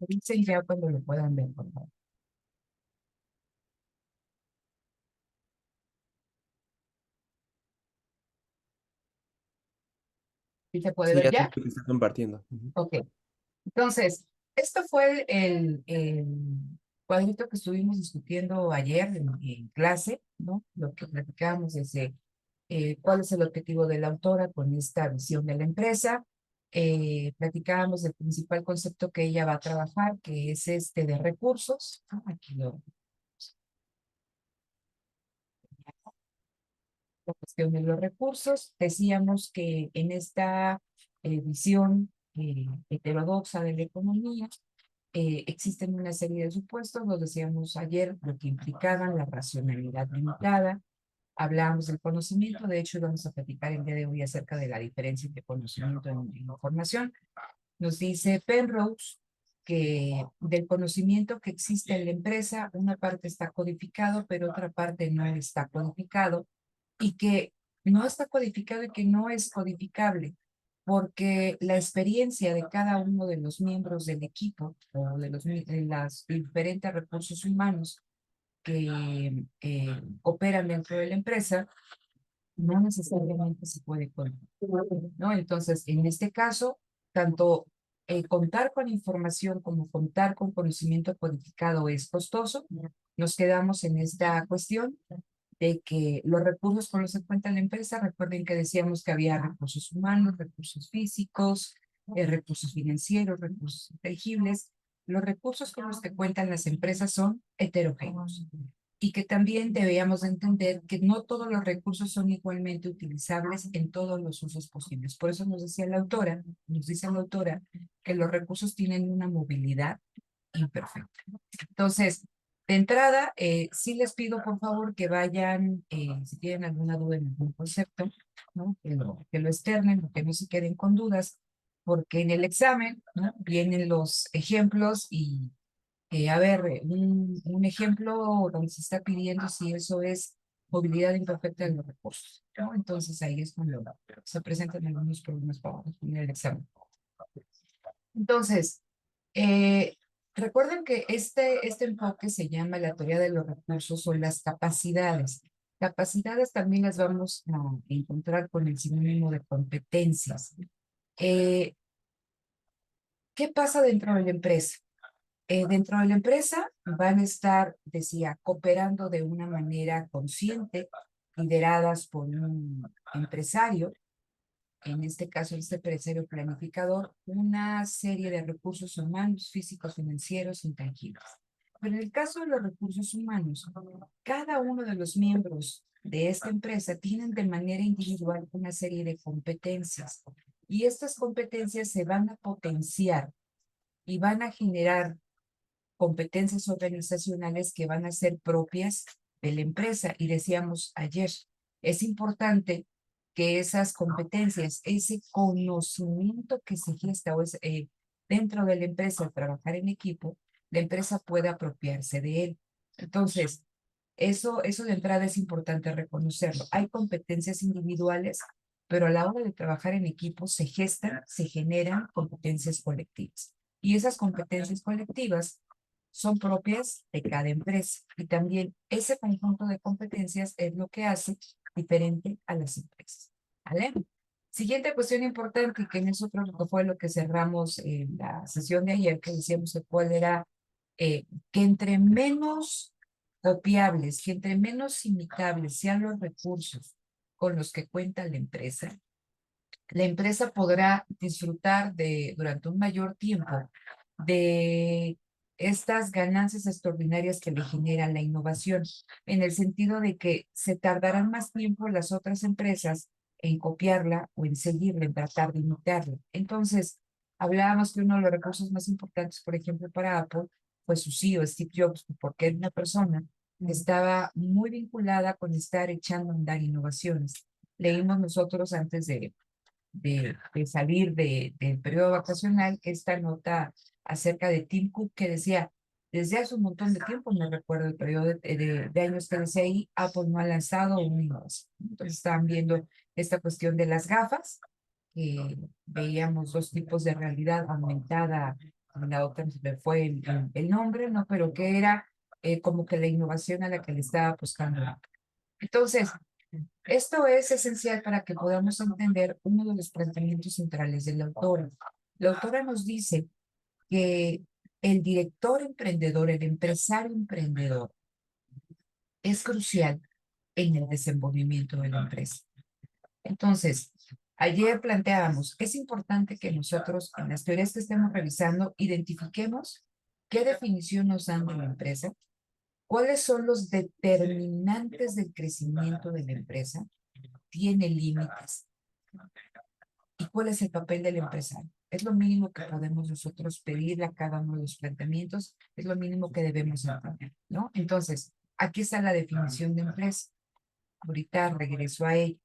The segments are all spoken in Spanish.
Dicen ya cuando lo puedan ver, por favor. ¿Sí se puede Sí, ver ya te ya? veo que está compartiendo. Ok. Entonces, esto fue el cuadrito que estuvimos discutiendo ayer en clase, ¿no? Lo que platicábamos desde cuál es el objetivo de la autora con esta visión de la empresa. Platicábamos del principal concepto que ella va a trabajar, que es este de recursos. Aquí la cuestión de los recursos. Decíamos que en esta visión heterodoxa de la economía, existen una serie de supuestos, lo decíamos ayer, lo que implicaban la racionalidad limitada. Hablábamos del conocimiento, de hecho vamos a platicar el día de hoy acerca de la diferencia entre conocimiento y información. Nos dice Penrose que del conocimiento que existe en la empresa, una parte está codificado, pero otra parte no está codificado, y que no está codificado y que no es codificable, porque la experiencia de cada uno de los miembros del equipo o de los diferentes recursos humanos que operan dentro de la empresa no necesariamente se puede contar, ¿no? Entonces, en este caso, tanto contar con información como contar con conocimiento codificado es costoso. Nos quedamos en esta cuestión de que los recursos con los que cuenta la empresa, recuerden que decíamos que había recursos humanos, recursos físicos, recursos financieros, recursos intangibles. Los recursos con los que cuentan las empresas son heterogéneos y que también debíamos de entender que no todos los recursos son igualmente utilizables en todos los usos posibles. Por eso nos decía la autora, nos dice la autora, que los recursos tienen una movilidad imperfecta. Entonces, de entrada, sí les pido por favor que vayan, si tienen alguna duda en algún concepto, ¿no? Que lo externen, que no se queden con dudas, porque en el examen, ¿no? Vienen los ejemplos y a ver, un ejemplo donde se está pidiendo si eso es movilidad imperfecta de los recursos, ¿no? Entonces ahí es cuando se presentan algunos problemas para responder el examen. Entonces, eh, recuerden que este enfoque se llama la teoría de los recursos o las capacidades. Capacidades también las vamos a encontrar con el sinónimo de competencias. Eh, ¿Qué pasa dentro de la empresa? Dentro de la empresa van a estar, decía, cooperando de una manera consciente, lideradas por un empresario, en este caso este empresario planificador, una serie de recursos humanos, físicos, financieros, intangibles. Pero en el caso de los recursos humanos, cada uno de los miembros de esta empresa tienen de manera individual una serie de competencias y estas competencias se van a potenciar y van a generar competencias organizacionales que van a ser propias de la empresa. Y decíamos ayer, es importante que esas competencias, ese conocimiento que se gesta o es, dentro de la empresa, trabajar en equipo, la empresa pueda apropiarse de él. Entonces, eso de entrada es importante reconocerlo. Hay competencias individuales, pero a la hora de trabajar en equipo se gestan, se generan competencias colectivas. Y esas competencias colectivas son propias de cada empresa. Y también ese conjunto de competencias es lo que hace diferente a las empresas. ¿Vale? Siguiente cuestión importante, que en eso creo que fue lo que cerramos en la sesión de ayer, que decíamos que cuál era, que entre menos copiables, que entre menos imitables sean los recursos con los que cuenta la empresa podrá disfrutar durante un mayor tiempo de estas ganancias extraordinarias que le genera la innovación, en el sentido de que se tardarán más tiempo las otras empresas en copiarla o en seguirla, en tratar de imitarla. Entonces, hablábamos que uno de los recursos más importantes, por ejemplo, para Apple, fue su CEO, Steve Jobs, porque era una persona que estaba muy vinculada con estar echando a andar innovaciones. Leímos nosotros antes de salir del periodo vacacional esta nota acerca de Tim Cook que decía, desde hace un montón de tiempo, no recuerdo el periodo de años que decía ahí, Apple no ha lanzado un innovación. Entonces estaban viendo esta cuestión de las gafas, veíamos dos tipos de realidad aumentada la otra se me fue el nombre, ¿no? Pero que era como que la innovación a la que le estaba buscando. Entonces, esto es esencial para que podamos entender uno de los planteamientos centrales de la autora. La autora nos dice que el director emprendedor, el empresario emprendedor, es crucial en el desenvolvimiento de la empresa. Entonces, ayer planteábamos, es importante que nosotros, en las teorías que estemos revisando, identifiquemos qué definición nos dan de la empresa, cuáles son los determinantes del crecimiento de la empresa, tiene límites, y cuál es el papel del empresario. Es lo mínimo que podemos nosotros pedirle a cada uno de los planteamientos, es lo mínimo que debemos entender, ¿no? Entonces, aquí está la definición de empresa. Ahorita regreso a ella.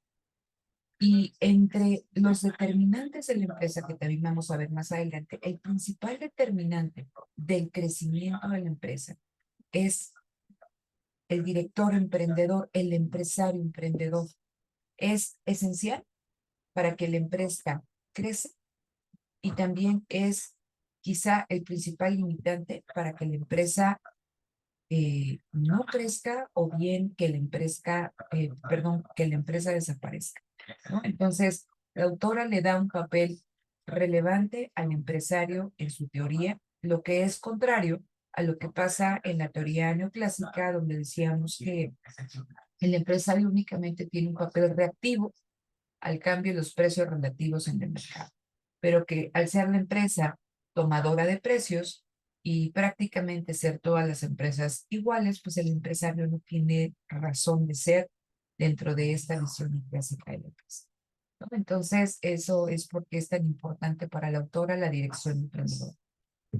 Y entre los determinantes de la empresa, que también vamos a ver más adelante, el principal determinante del crecimiento de la empresa es el director emprendedor, el empresario emprendedor. Es esencial para que la empresa crezca y también es quizá el principal limitante para que la empresa no crezca o bien que la empresa, perdón, que la empresa desaparezca, ¿no? Entonces, la autora le da un papel relevante al empresario en su teoría, lo que es contrario a lo que pasa en la teoría neoclásica, donde decíamos que el empresario únicamente tiene un papel reactivo al cambio de los precios relativos en el mercado, pero que al ser la empresa tomadora de precios y prácticamente ser todas las empresas iguales, pues el empresario no tiene razón de ser dentro de esta visión clásica de la empresa, ¿no? Entonces, eso es porque es tan importante para la autora la dirección emprendedora.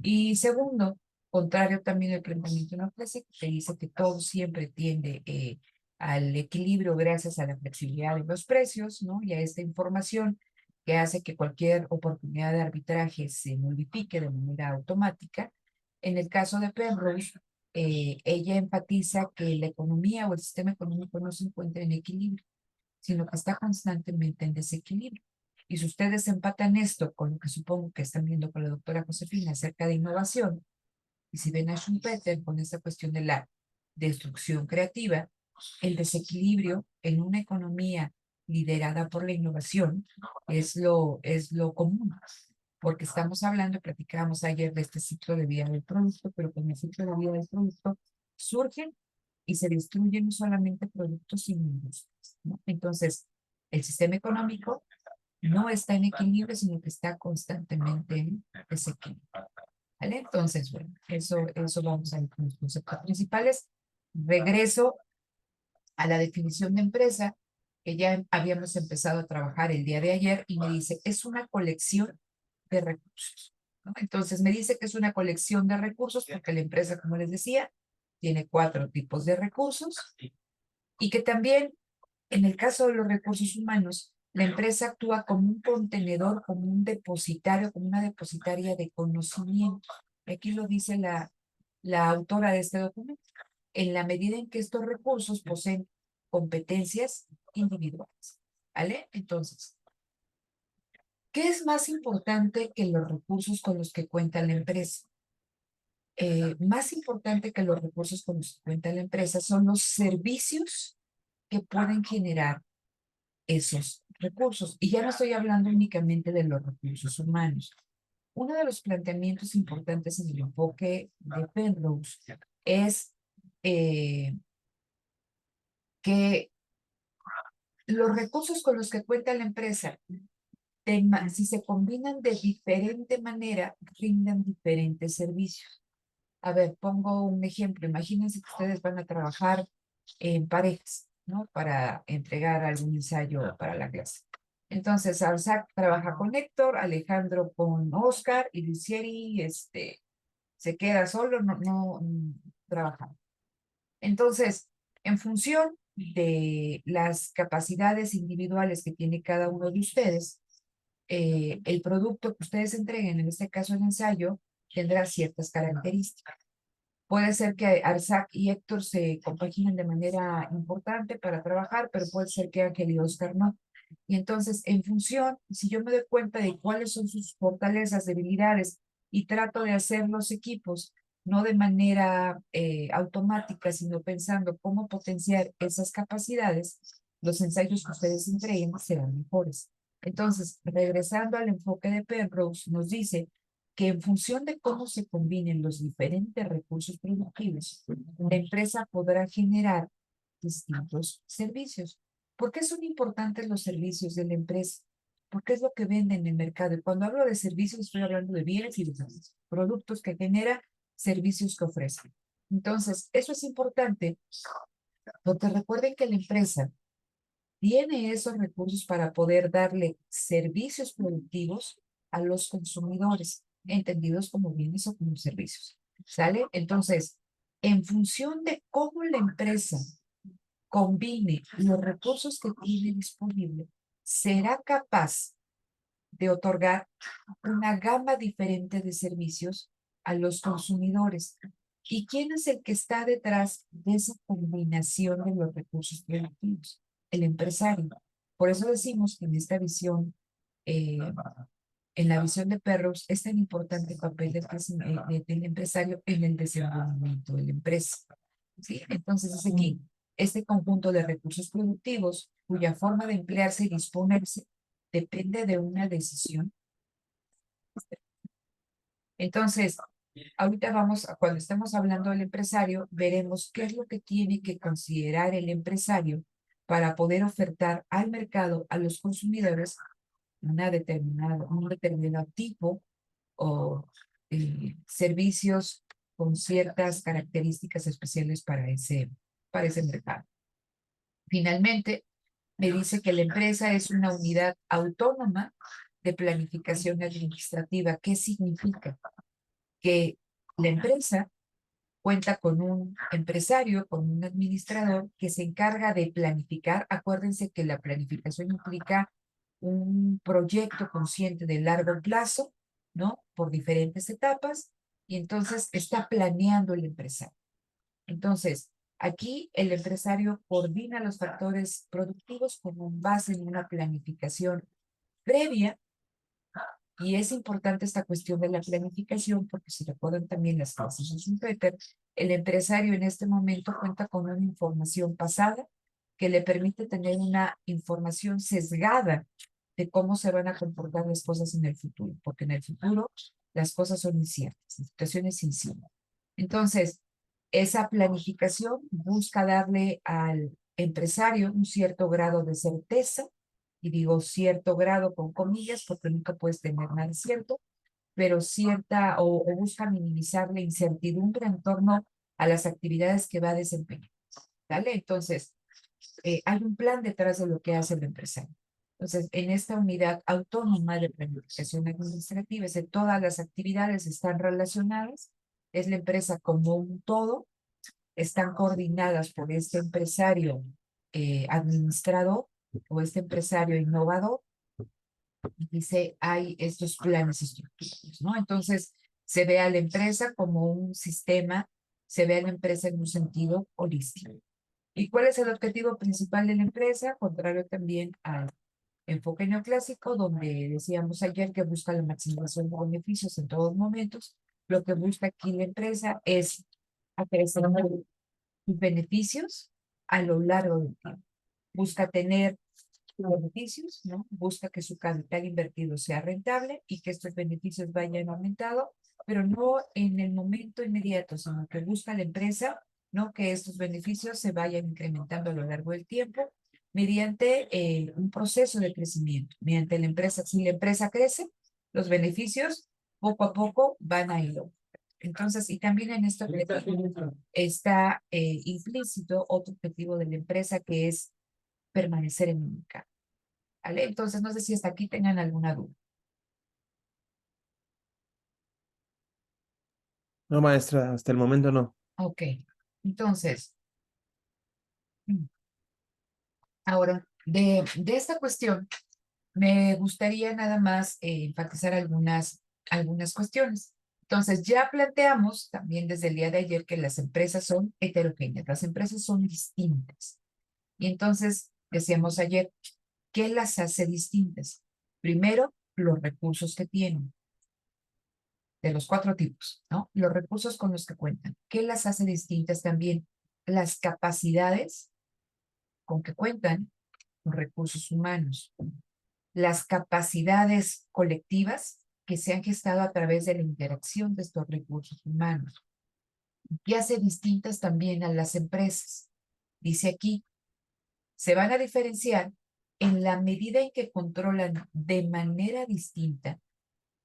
Y segundo, contrario también al planteamiento neoclásico, que dice que todo siempre tiende al equilibrio gracias a la flexibilidad de los precios, ¿no? Y a esta información que hace que cualquier oportunidad de arbitraje se modifique de manera automática. En el caso de Penrose, ella enfatiza que la economía o el sistema económico no se encuentra en equilibrio, sino que está constantemente en desequilibrio. Y si ustedes empatan esto con lo que supongo que están viendo con la doctora Josefina acerca de innovación, y si ven a Schumpeter con esta cuestión de la destrucción creativa, el desequilibrio en una economía liderada por la innovación es lo común, porque estamos hablando, platicábamos ayer de este ciclo de vida del producto, pero con el ciclo de vida del producto surgen y se destruyen no solamente productos, sino industrias, ¿no? Entonces, el sistema económico no está en equilibrio, sino que está constantemente en desequilibrio, ¿vale? Entonces, bueno, eso vamos a ver con los conceptos principales. Regreso a la definición de empresa, que ya habíamos empezado a trabajar el día de ayer, y me dice, es una colección de recursos, ¿no? Entonces, me dice que es una colección de recursos, porque la empresa, como les decía, tiene 4 tipos de recursos, y que también, en el caso de los recursos humanos, la empresa actúa como un contenedor, como un depositario, como una depositaria de conocimiento. Aquí lo dice la autora de este documento. En la medida en que estos recursos poseen competencias individuales, ¿vale? Entonces, ¿qué es más importante que los recursos con los que cuenta la empresa? Más importante que los recursos con los que cuenta la empresa son los servicios que pueden generar esos recursos. Y ya no estoy hablando únicamente de los recursos humanos. Uno de los planteamientos importantes en el enfoque de Penrose es que los recursos con los que cuenta la empresa, si se combinan de diferente manera, rindan diferentes servicios. A ver, pongo un ejemplo. Imagínense que ustedes van a trabajar en parejas, ¿no? Para entregar algún ensayo para la clase. Entonces, Arzac trabaja con Héctor, Alejandro con Oscar y Lucieri se queda solo, no trabaja. Entonces, en función de las capacidades individuales que tiene cada uno de ustedes, el producto que ustedes entreguen, en este caso el ensayo, tendrá ciertas características. Puede ser que Arzac y Héctor se compaginen de manera importante para trabajar, pero puede ser que Ángel y Oscar no. Y entonces, en función, si yo me doy cuenta de cuáles son sus fortalezas, debilidades y trato de hacer los equipos no de manera automática, sino pensando cómo potenciar esas capacidades, los ensayos que ustedes entreguen serán mejores. Entonces, regresando al enfoque de Penrose, nos dice que en función de cómo se combinen los diferentes recursos productivos, la empresa podrá generar distintos servicios. ¿Por qué son importantes los servicios de la empresa? Porque es lo que vende en el mercado. Y cuando hablo de servicios, estoy hablando de bienes y de servicios, productos que genera, servicios que ofrecen. Entonces, eso es importante porque recuerden que la empresa tiene esos recursos para poder darle servicios productivos a los consumidores, entendidos como bienes o como servicios. ¿Sale? Entonces, en función de cómo la empresa combine los recursos que tiene disponible, será capaz de otorgar una gama diferente de servicios a los consumidores. ¿Y quién es el que está detrás de esa combinación de los recursos productivos? El empresario. Por eso decimos que en esta visión, en la visión de Perros, es tan importante el papel del empresario en el desenvolvimiento de la empresa. ¿Sí? Entonces, es aquí, este conjunto de recursos productivos, cuya forma de emplearse y disponerse depende de una decisión. Entonces, ahorita cuando estemos hablando del empresario, veremos qué es lo que tiene que considerar el empresario para poder ofertar al mercado, a los consumidores, un determinado tipo o servicios con ciertas características especiales para ese mercado. Finalmente, me dice que la empresa es una unidad autónoma de planificación administrativa. ¿Qué significa? Que la empresa cuenta con un empresario, con un administrador que se encarga de planificar. Acuérdense que la planificación implica un proyecto consciente de largo plazo, ¿no? Por diferentes etapas, y entonces está planeando el empresario. Entonces, aquí el empresario coordina los factores productivos con base en una planificación previa. Y es importante esta cuestión de la planificación porque si recuerdan también las clases de Schumpeter, el empresario en este momento cuenta con una información pasada que le permite tener una información sesgada de cómo se van a comportar las cosas en el futuro, porque en el futuro las cosas son inciertas, la situación es incierta. Entonces, esa planificación busca darle al empresario un cierto grado de certeza, y digo cierto grado con comillas porque nunca puedes tener nada cierto, pero cierta o busca minimizar la incertidumbre en torno a las actividades que va a desempeñar. ¿Vale? Entonces, hay un plan detrás de lo que hace el empresario. Entonces, en esta unidad autónoma de planificación administrativa, es de todas las actividades están relacionadas, es la empresa como un todo, están coordinadas por este empresario administrador o este empresario innovador, y dice, hay estos planes estructurados, ¿no? Entonces, se ve a la empresa como un sistema, se ve a la empresa en un sentido holístico. ¿Y cuál es el objetivo principal de la empresa? Contrario también al enfoque neoclásico, donde decíamos ayer que busca la maximización de beneficios en todos momentos. Lo que busca aquí la empresa es acrecentar sus beneficios a lo largo del tiempo. Busca tener beneficios, ¿no? Busca que su capital invertido sea rentable y que estos beneficios vayan aumentando, pero no en el momento inmediato, sino que busca la empresa, ¿no? Que estos beneficios se vayan incrementando a lo largo del tiempo mediante un proceso de crecimiento, mediante la empresa. Si la empresa crece, los beneficios poco a poco van a ir. Entonces, y también en esto está implícito otro objetivo de la empresa que es permanecer en el mercado. ¿Vale? Entonces, no sé si hasta aquí tengan alguna duda. No, maestra, hasta el momento no. Ok, entonces, ahora, de esta cuestión, me gustaría nada más enfatizar algunas cuestiones. Entonces, ya planteamos también desde el día de ayer que las empresas son heterogéneas, las empresas son distintas. Y entonces, decíamos ayer, ¿qué las hace distintas? Primero, los recursos que tienen. de los cuatro tipos, ¿no? Los recursos con los que cuentan. ¿Qué las hace distintas también? Las capacidades con que cuentan los recursos humanos, las capacidades colectivas que se han gestado a través de la interacción de estos recursos humanos. ¿Qué hace distintas también a las empresas? Dice aquí, se van a diferenciar en la medida en que controlan de manera distinta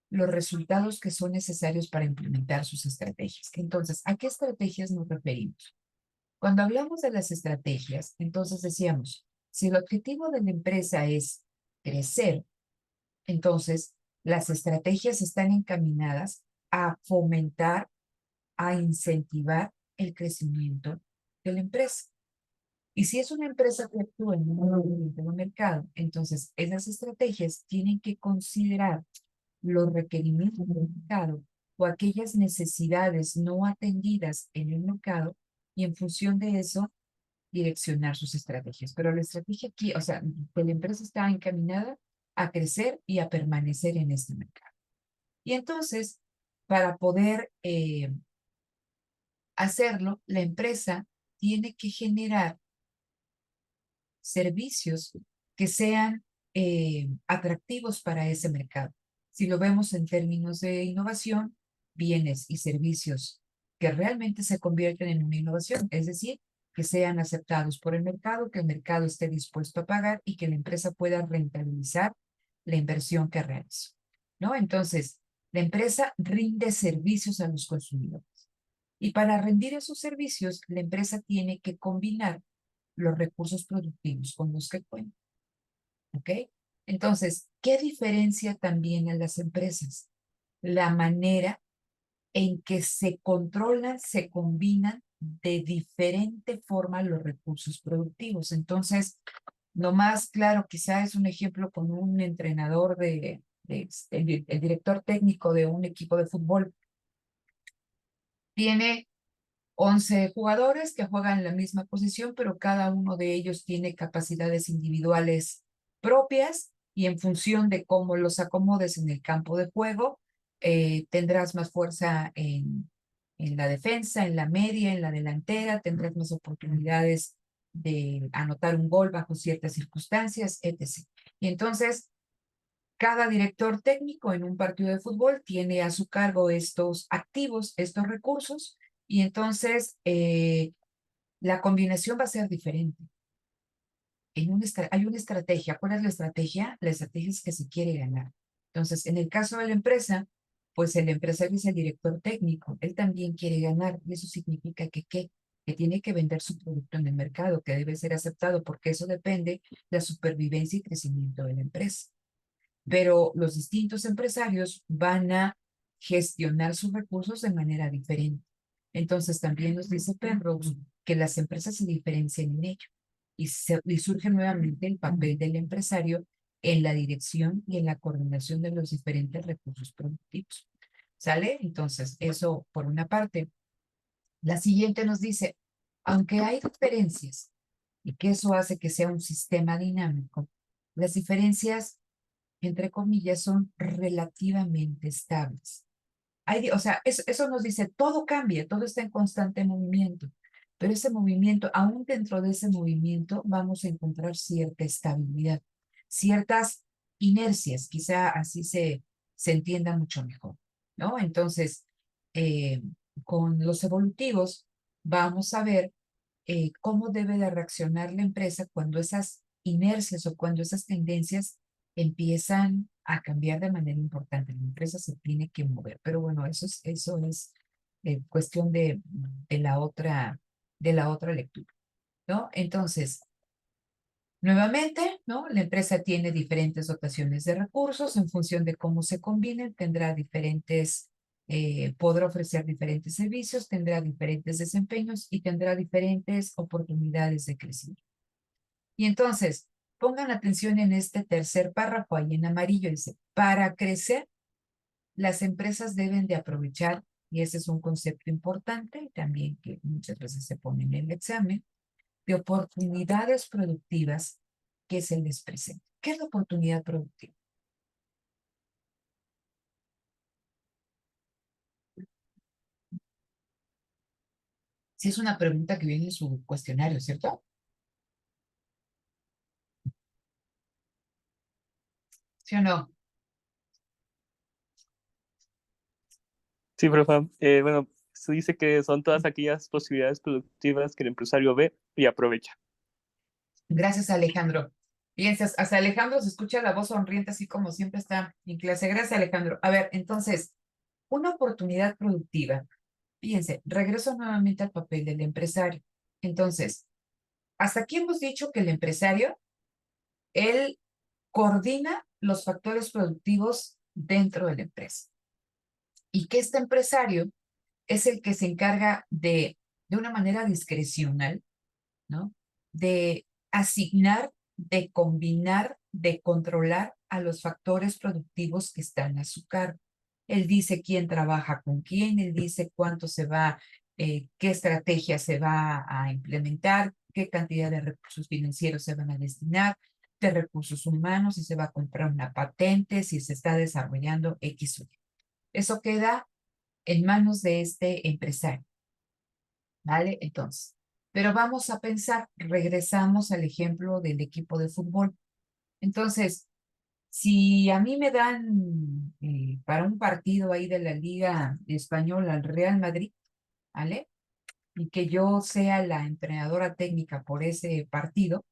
los resultados que son necesarios para implementar sus estrategias. Entonces, ¿a qué estrategias nos referimos? Cuando hablamos de las estrategias, entonces decíamos, si el objetivo de la empresa es crecer, entonces las estrategias están encaminadas a fomentar, a incentivar el crecimiento de la empresa. Y si es una empresa que actúa en un mercado, entonces esas estrategias tienen que considerar los requerimientos del mercado o aquellas necesidades no atendidas en el mercado y en función de eso direccionar sus estrategias. Pero la estrategia aquí, o sea, que la empresa está encaminada a crecer y a permanecer en este mercado. Y entonces, para poder hacerlo, la empresa tiene que generar servicios que sean atractivos para ese mercado. Si lo vemos en términos de innovación, bienes y servicios que realmente se convierten en una innovación, es decir, que sean aceptados por el mercado esté dispuesto a pagar y que la empresa pueda rentabilizar la inversión que realizó, ¿no? Entonces, la empresa rinde servicios a los consumidores. Y para rendir esos servicios, la empresa tiene que combinar los recursos productivos con los que cuenta. ¿Ok? Entonces, ¿qué diferencia también a las empresas? La manera en que se controlan, se combinan de diferente forma los recursos productivos. Entonces, lo más claro quizá es un ejemplo con un entrenador el director técnico de un equipo de fútbol. Tiene 11 jugadores que juegan en la misma posición, pero cada uno de ellos tiene capacidades individuales propias y en función de cómo los acomodes en el campo de juego, tendrás más fuerza en la defensa, en la media, en la delantera, tendrás más oportunidades de anotar un gol bajo ciertas circunstancias, etc. Y entonces, cada director técnico en un partido de fútbol tiene a su cargo estos activos, estos recursos, y entonces la combinación va a ser diferente. Hay una estrategia. ¿Cuál es la estrategia? La estrategia es que se quiere ganar. Entonces, en el caso de la empresa, pues el empresario es el director técnico. Él también quiere ganar. Y eso significa que tiene que vender su producto en el mercado, que debe ser aceptado, porque eso depende de la supervivencia y crecimiento de la empresa. Pero los distintos empresarios van a gestionar sus recursos de manera diferente. Entonces, también nos dice Penrose que las empresas se diferencian en ello y surge nuevamente el papel del empresario en la dirección y en la coordinación de los diferentes recursos productivos. ¿Sale? Entonces, eso por una parte. La siguiente nos dice, aunque hay diferencias y que eso hace que sea un sistema dinámico, las diferencias entre comillas, son relativamente estables. O sea, eso nos dice, todo cambia, todo está en constante movimiento, pero ese movimiento, aún dentro de ese movimiento, vamos a encontrar cierta estabilidad, ciertas inercias, quizá así se entienda mucho mejor, ¿no? Entonces, eh, con los evolutivos, vamos a ver cómo debe de reaccionar la empresa cuando esas inercias o cuando esas tendencias empiezan a cambiar de manera importante. La empresa se tiene que mover, pero bueno, eso es cuestión de la otra lectura, ¿no? Entonces, nuevamente, ¿no? La empresa tiene diferentes dotaciones de recursos en función de cómo se combinen, tendrá podrá ofrecer diferentes servicios, tendrá diferentes desempeños y tendrá diferentes oportunidades de crecimiento. Y entonces, pongan atención en este tercer párrafo, ahí en amarillo, dice, para crecer, las empresas deben de aprovechar, y ese es un concepto importante también que muchas veces se pone en el examen, de oportunidades productivas que se les presenta. ¿Qué es la oportunidad productiva? Sí, es una pregunta que viene en su cuestionario, ¿cierto? ¿Sí o no? Sí, profe. Bueno, se dice que son todas aquellas posibilidades productivas que el empresario ve y aprovecha. Gracias, Alejandro. Fíjense, hasta Alejandro se escucha la voz sonriente, así como siempre está en clase. Gracias, Alejandro. A ver, entonces, una oportunidad productiva. Fíjense, regreso nuevamente al papel del empresario. Entonces, hasta aquí hemos dicho que el empresario, él coordina los factores productivos dentro de la empresa y que este empresario es el que se encarga de una manera discrecional, ¿no? De asignar, de combinar, de controlar a los factores productivos que están a su cargo. Él dice quién trabaja con quién, él dice cuánto se va, qué estrategia se va a implementar, qué cantidad de recursos financieros se van a destinar, de recursos humanos, si se va a comprar una patente, si se está desarrollando X o Y. Eso queda en manos de este empresario. ¿Vale? Entonces, pero vamos a pensar, regresamos al ejemplo del equipo de fútbol. Entonces, si a mí me dan para un partido ahí de la Liga Española al Real Madrid, ¿vale? Y que yo sea la entrenadora técnica por ese partido,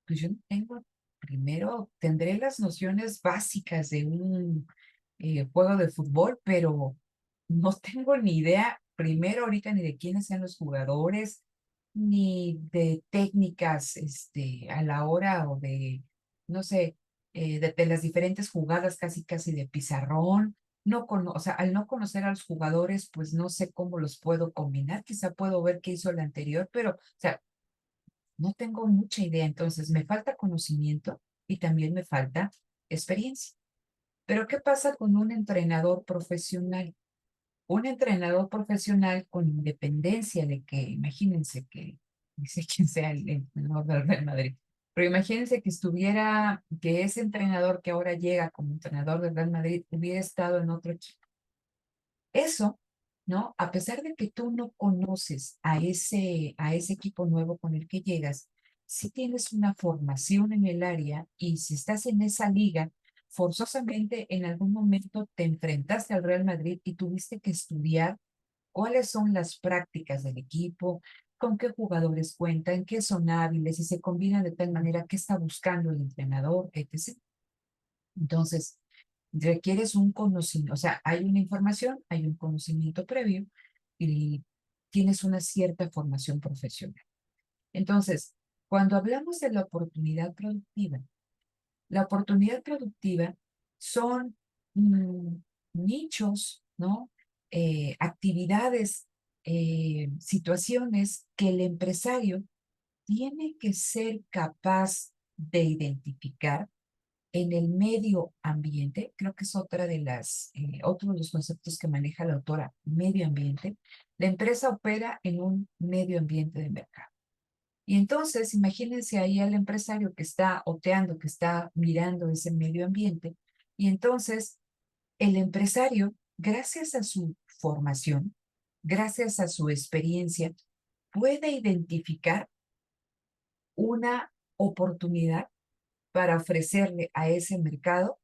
pues yo no tengo, primero tendré las nociones básicas de un juego de fútbol, pero no tengo ni idea, primero ahorita ni de quiénes sean los jugadores, ni de técnicas a la hora o de, no sé, de las diferentes jugadas casi de pizarrón. No o sea, al no conocer a los jugadores, pues no sé cómo los puedo combinar. Quizá puedo ver qué hizo el anterior, pero, o sea, no tengo mucha idea, entonces me falta conocimiento y también me falta experiencia. Pero ¿qué pasa con un entrenador profesional? Un entrenador profesional con independencia de que, imagínense que, dice quién sea el entrenador del Real Madrid, pero imagínense que estuviera, que ese entrenador que ahora llega como entrenador del Real Madrid hubiera estado en otro equipo. Eso, ¿no? A pesar de que tú no conoces a ese equipo nuevo con el que llegas, si tienes una formación en el área y si estás en esa liga, forzosamente en algún momento te enfrentaste al Real Madrid y tuviste que estudiar cuáles son las prácticas del equipo, con qué jugadores cuentan, qué son hábiles, y se combinan de tal manera que está buscando el entrenador, etc. Entonces, requieres un conocimiento, o sea, hay una información, hay un conocimiento previo y tienes una cierta formación profesional. Entonces, cuando hablamos de la oportunidad productiva son mm, nichos, ¿no? Actividades, situaciones que el empresario tiene que ser capaz de identificar en el medio ambiente. Creo que es otro de los conceptos que maneja la autora, medio ambiente. La empresa opera en un medio ambiente de mercado. Y entonces, imagínense ahí al empresario que está oteando, que está mirando ese medio ambiente. Y entonces, el empresario, gracias a su formación, gracias a su experiencia, puede identificar una oportunidad para ofrecerle a ese mercado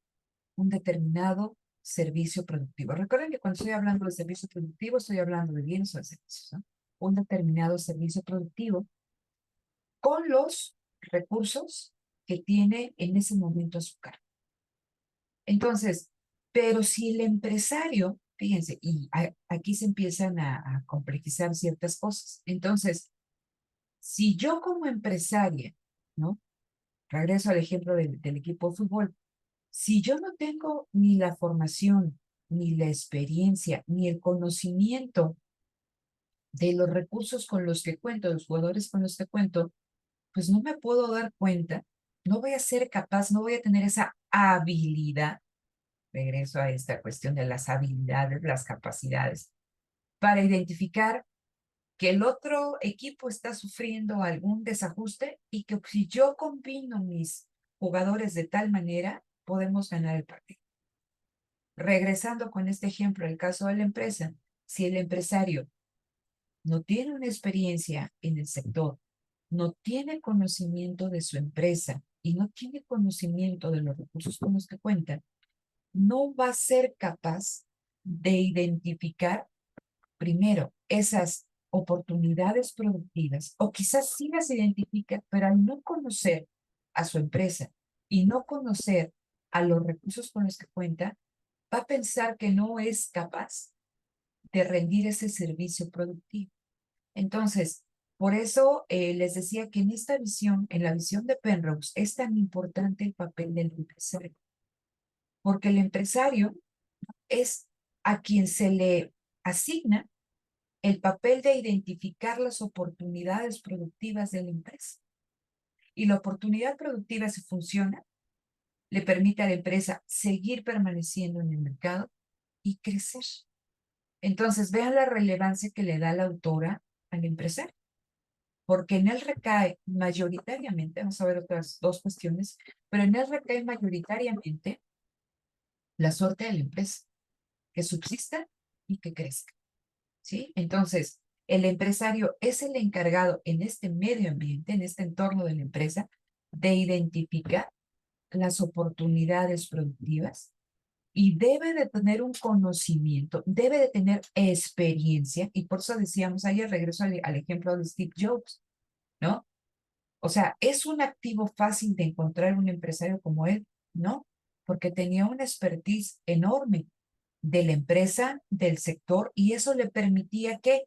un determinado servicio productivo. Recuerden que cuando estoy hablando de servicio productivo, estoy hablando de bienes o de servicios, ¿no? Un determinado servicio productivo con los recursos que tiene en ese momento a su cargo. Entonces, pero si el empresario, fíjense, y aquí se empiezan a complejizar ciertas cosas. Entonces, si yo como empresaria, ¿no? Regreso al ejemplo del equipo de fútbol. Si yo no tengo ni la formación, ni la experiencia, ni el conocimiento de los recursos con los que cuento, de los jugadores con los que cuento, pues no me puedo dar cuenta, no voy a ser capaz, no voy a tener esa habilidad, regreso a esta cuestión de las habilidades, las capacidades, para identificar que el otro equipo está sufriendo algún desajuste y que si yo combino mis jugadores de tal manera, podemos ganar el partido. Regresando con este ejemplo, el caso de la empresa, si el empresario no tiene una experiencia en el sector, no tiene conocimiento de su empresa y no tiene conocimiento de los recursos con los que cuenta, no va a ser capaz de identificar primero esas oportunidades productivas, o quizás sí las identifica, pero al no conocer a su empresa y no conocer a los recursos con los que cuenta, va a pensar que no es capaz de rendir ese servicio productivo. Entonces, por eso les decía que en esta visión, en la visión de Penrose, es tan importante el papel del empresario, porque el empresario es a quien se le asigna el papel de identificar las oportunidades productivas de la empresa. Y la oportunidad productiva, si funciona, le permite a la empresa seguir permaneciendo en el mercado y crecer. Entonces, vean la relevancia que le da la autora al empresario, porque en él recae mayoritariamente, vamos a ver otras dos cuestiones, pero en él recae mayoritariamente la suerte de la empresa, que subsista y que crezca, ¿sí? Entonces, el empresario es el encargado en este medio ambiente, en este entorno de la empresa, de identificar las oportunidades productivas y debe de tener un conocimiento, debe de tener experiencia, y por eso decíamos ayer, regreso al ejemplo de Steve Jobs, ¿no? O sea, ¿es un activo fácil de encontrar un empresario como él? No, porque tenía una expertise enorme de la empresa, del sector, y eso le permitía que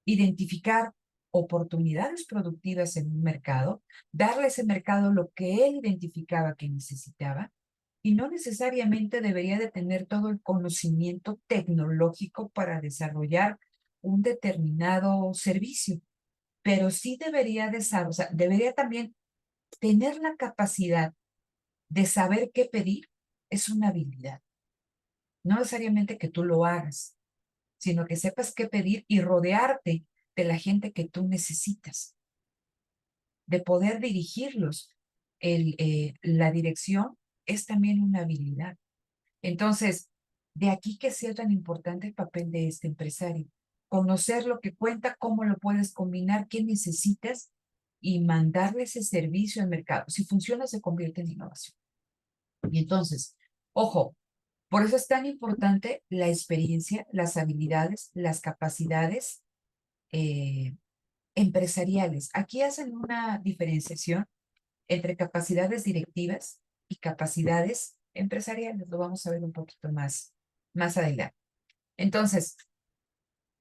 identificar oportunidades productivas en un mercado, darle a ese mercado lo que él identificaba que necesitaba, y no necesariamente debería de tener todo el conocimiento tecnológico para desarrollar un determinado servicio, pero sí debería o sea, debería también tener la capacidad de saber qué pedir. Es una habilidad, no necesariamente que tú lo hagas, sino que sepas qué pedir y rodearte de la gente que tú necesitas, de poder dirigirlos. La dirección es también una habilidad. Entonces, de aquí que sea tan importante el papel de este empresario. Conocer lo que cuenta, cómo lo puedes combinar, qué necesitas y mandarle ese servicio al mercado. Si funciona, se convierte en innovación. Y entonces, ojo, por eso es tan importante la experiencia, las habilidades, las capacidades empresariales. Aquí hacen una diferenciación entre capacidades directivas y capacidades empresariales. Lo vamos a ver un poquito más adelante. Entonces,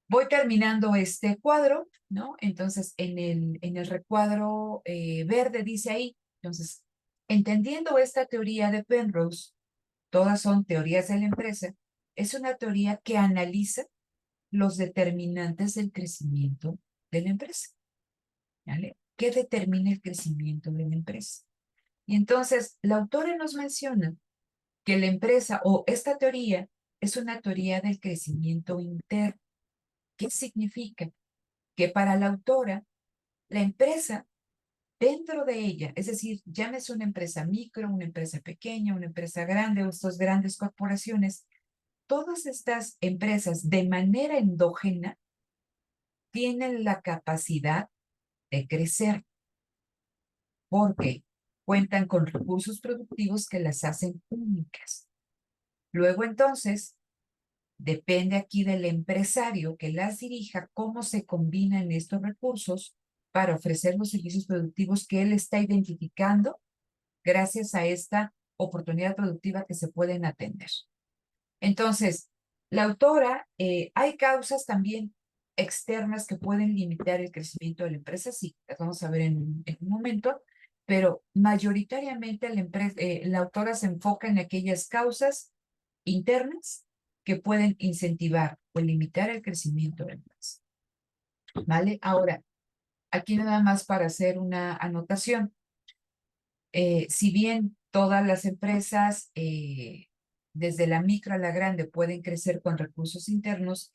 voy terminando este cuadro, ¿no? Entonces, en el recuadro verde dice ahí, entonces, entendiendo esta teoría de Penrose, todas son teorías de la empresa, es una teoría que analiza los determinantes del crecimiento de la empresa, ¿vale? ¿Qué determina el crecimiento de la empresa? Y entonces, la autora nos menciona que la empresa o esta teoría es una teoría del crecimiento interno. ¿Qué significa? Que para la autora, la empresa dentro de ella, es decir, llámese una empresa micro, una empresa pequeña, una empresa grande o estas grandes corporaciones, todas estas empresas de manera endógena tienen la capacidad de crecer porque cuentan con recursos productivos que las hacen únicas. Luego entonces, depende aquí del empresario que las dirija cómo se combinan estos recursos para ofrecer los servicios productivos que él está identificando gracias a esta oportunidad productiva que se pueden atender. Entonces, la autora, hay causas también externas que pueden limitar el crecimiento de la empresa, sí, las vamos a ver en un momento, pero mayoritariamente la autora se enfoca en aquellas causas internas que pueden incentivar o limitar el crecimiento de la empresa. ¿Vale? Ahora, aquí nada más para hacer una anotación. Si bien todas las empresas, desde la micro a la grande, pueden crecer con recursos internos,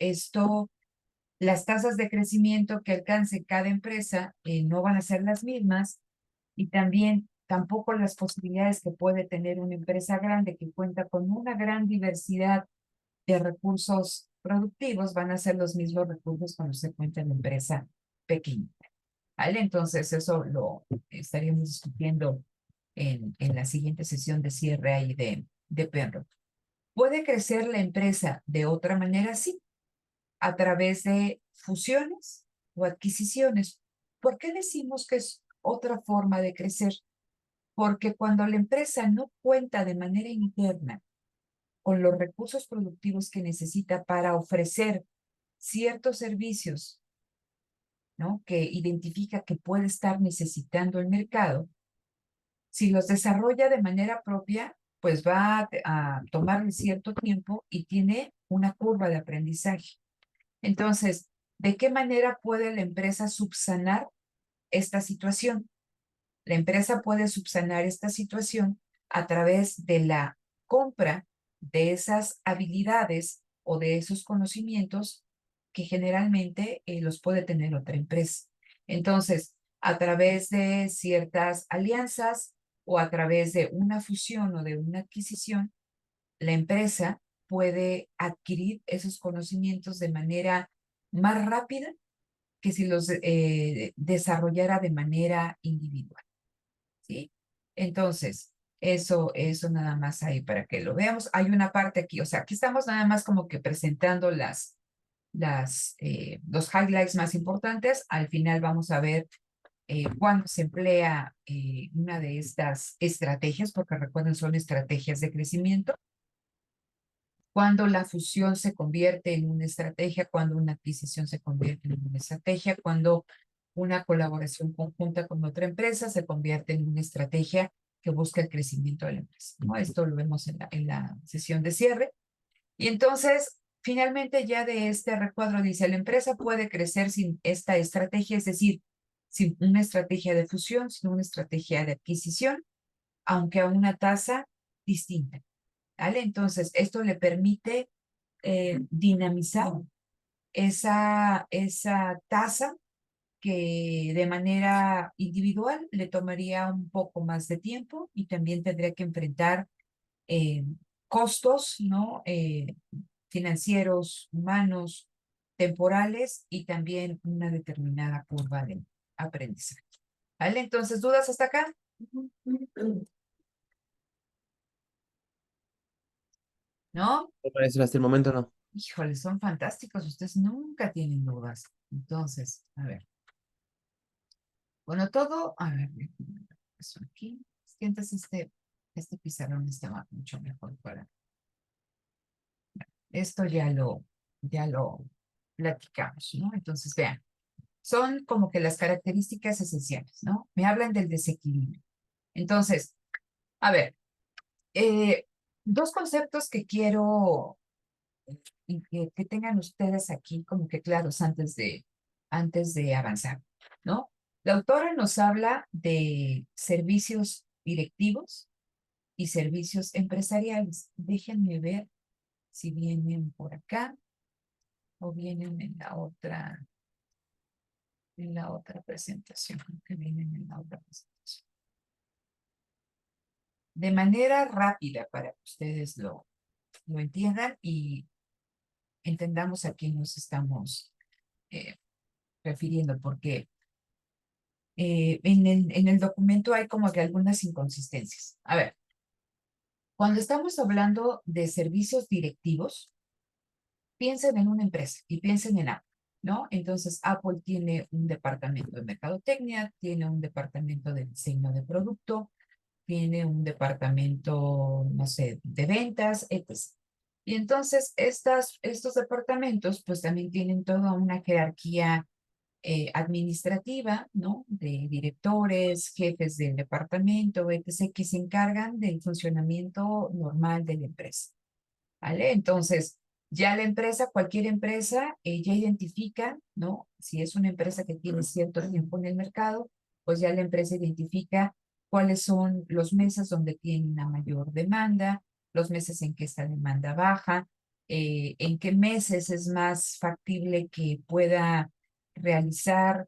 las tasas de crecimiento que alcance cada empresa no van a ser las mismas y también tampoco las posibilidades que puede tener una empresa grande que cuenta con una gran diversidad de recursos productivos van a ser los mismos recursos cuando se cuenta en la empresa pequeña. ¿Vale? Entonces, eso lo estaríamos discutiendo en la siguiente sesión de cierre ahí de Penrose. ¿Puede crecer la empresa de otra manera? Sí, a través de fusiones o adquisiciones. ¿Por qué decimos que es otra forma de crecer? Porque cuando la empresa no cuenta de manera interna con los recursos productivos que necesita para ofrecer ciertos servicios, ¿no?, que identifica que puede estar necesitando el mercado, si los desarrolla de manera propia, pues va a tomarle cierto tiempo y tiene una curva de aprendizaje. Entonces, ¿de qué manera puede la empresa subsanar esta situación? La empresa puede subsanar esta situación a través de la compra de esas habilidades o de esos conocimientos que generalmente los puede tener otra empresa. Entonces, a través de ciertas alianzas o a través de una fusión o de una adquisición, la empresa puede adquirir esos conocimientos de manera más rápida que si los desarrollara de manera individual. ¿Sí? Entonces, eso nada más ahí para que lo veamos. Hay una parte aquí, o sea, aquí estamos nada más como que presentando los highlights más importantes. Al final vamos a ver cuándo se emplea una de estas estrategias, porque recuerden, son estrategias de crecimiento. Cuando la fusión se convierte en una estrategia, cuando una adquisición se convierte en una estrategia, cuando una colaboración conjunta con otra empresa se convierte en una estrategia que busca el crecimiento de la empresa, ¿no? Esto lo vemos en la sesión de cierre. Y entonces, finalmente ya de este recuadro dice, la empresa puede crecer sin esta estrategia, es decir, sin una estrategia de fusión, sin una estrategia de adquisición, aunque a una tasa distinta. ¿Vale? Entonces, esto le permite dinamizar esa tasa que de manera individual le tomaría un poco más de tiempo y también tendría que enfrentar costos, ¿no? Financieros, humanos, temporales y también una determinada curva de aprendizaje. ¿Vale? Entonces, ¿dudas hasta acá? ¿No? No, maestra, hasta el momento no. Híjole, son fantásticos, ustedes nunca tienen dudas. Entonces, a ver. Bueno, todo, a ver, eso aquí. Es que antes este pizarrón estaba mucho mejor para. Esto ya lo platicamos, ¿no? Entonces, vean, son como que las características esenciales, ¿no? Me hablan del desequilibrio. Entonces, a ver, dos conceptos que quiero y que tengan ustedes aquí como que claros antes de avanzar, ¿no? La autora nos habla de servicios directivos y servicios empresariales. Déjenme ver si vienen por acá o vienen en la otra presentación, que vienen en la otra presentación. De manera rápida para que ustedes lo entiendan y entendamos a quién nos estamos refiriendo, porque en el documento hay como que algunas inconsistencias. A ver, cuando estamos hablando de servicios directivos, piensen en una empresa y piensen en Apple, ¿no? Entonces, Apple tiene un departamento de mercadotecnia, tiene un departamento de diseño de producto, tiene un departamento, no sé, de ventas, etc. Y entonces, estos departamentos, pues también tienen toda una jerarquía administrativa, ¿no? De directores, jefes del departamento, etc., que se encargan del funcionamiento normal de la empresa, ¿vale? Entonces, ya la empresa, cualquier empresa, ya identifica, ¿no? Si es una empresa que tiene cierto tiempo en el mercado, pues ya la empresa identifica cuáles son los meses donde tiene una mayor demanda, los meses en que esta demanda baja, en qué meses es más factible que pueda realizar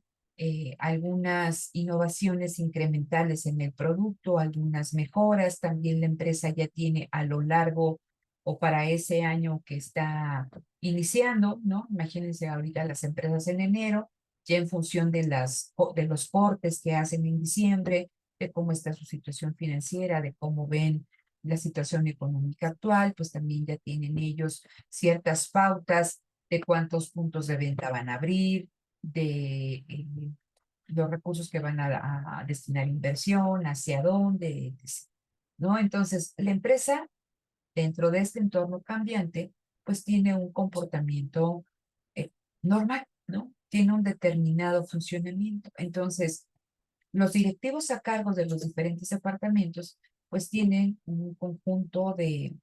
algunas innovaciones incrementales en el producto, algunas mejoras. También la empresa ya tiene a lo largo o para ese año que está iniciando, ¿no? Imagínense ahorita las empresas en enero, ya en función de de los cortes que hacen en diciembre, de cómo está su situación financiera, de cómo ven la situación económica actual, pues también ya tienen ellos ciertas pautas de cuántos puntos de venta van a abrir, de los recursos que van a destinar a inversión, hacia dónde, etc., ¿no? Entonces, la empresa, dentro de este entorno cambiante, pues tiene un comportamiento eh, normal, ¿no? Tiene un determinado funcionamiento. Entonces, los directivos a cargo de los diferentes departamentos, pues tienen un conjunto de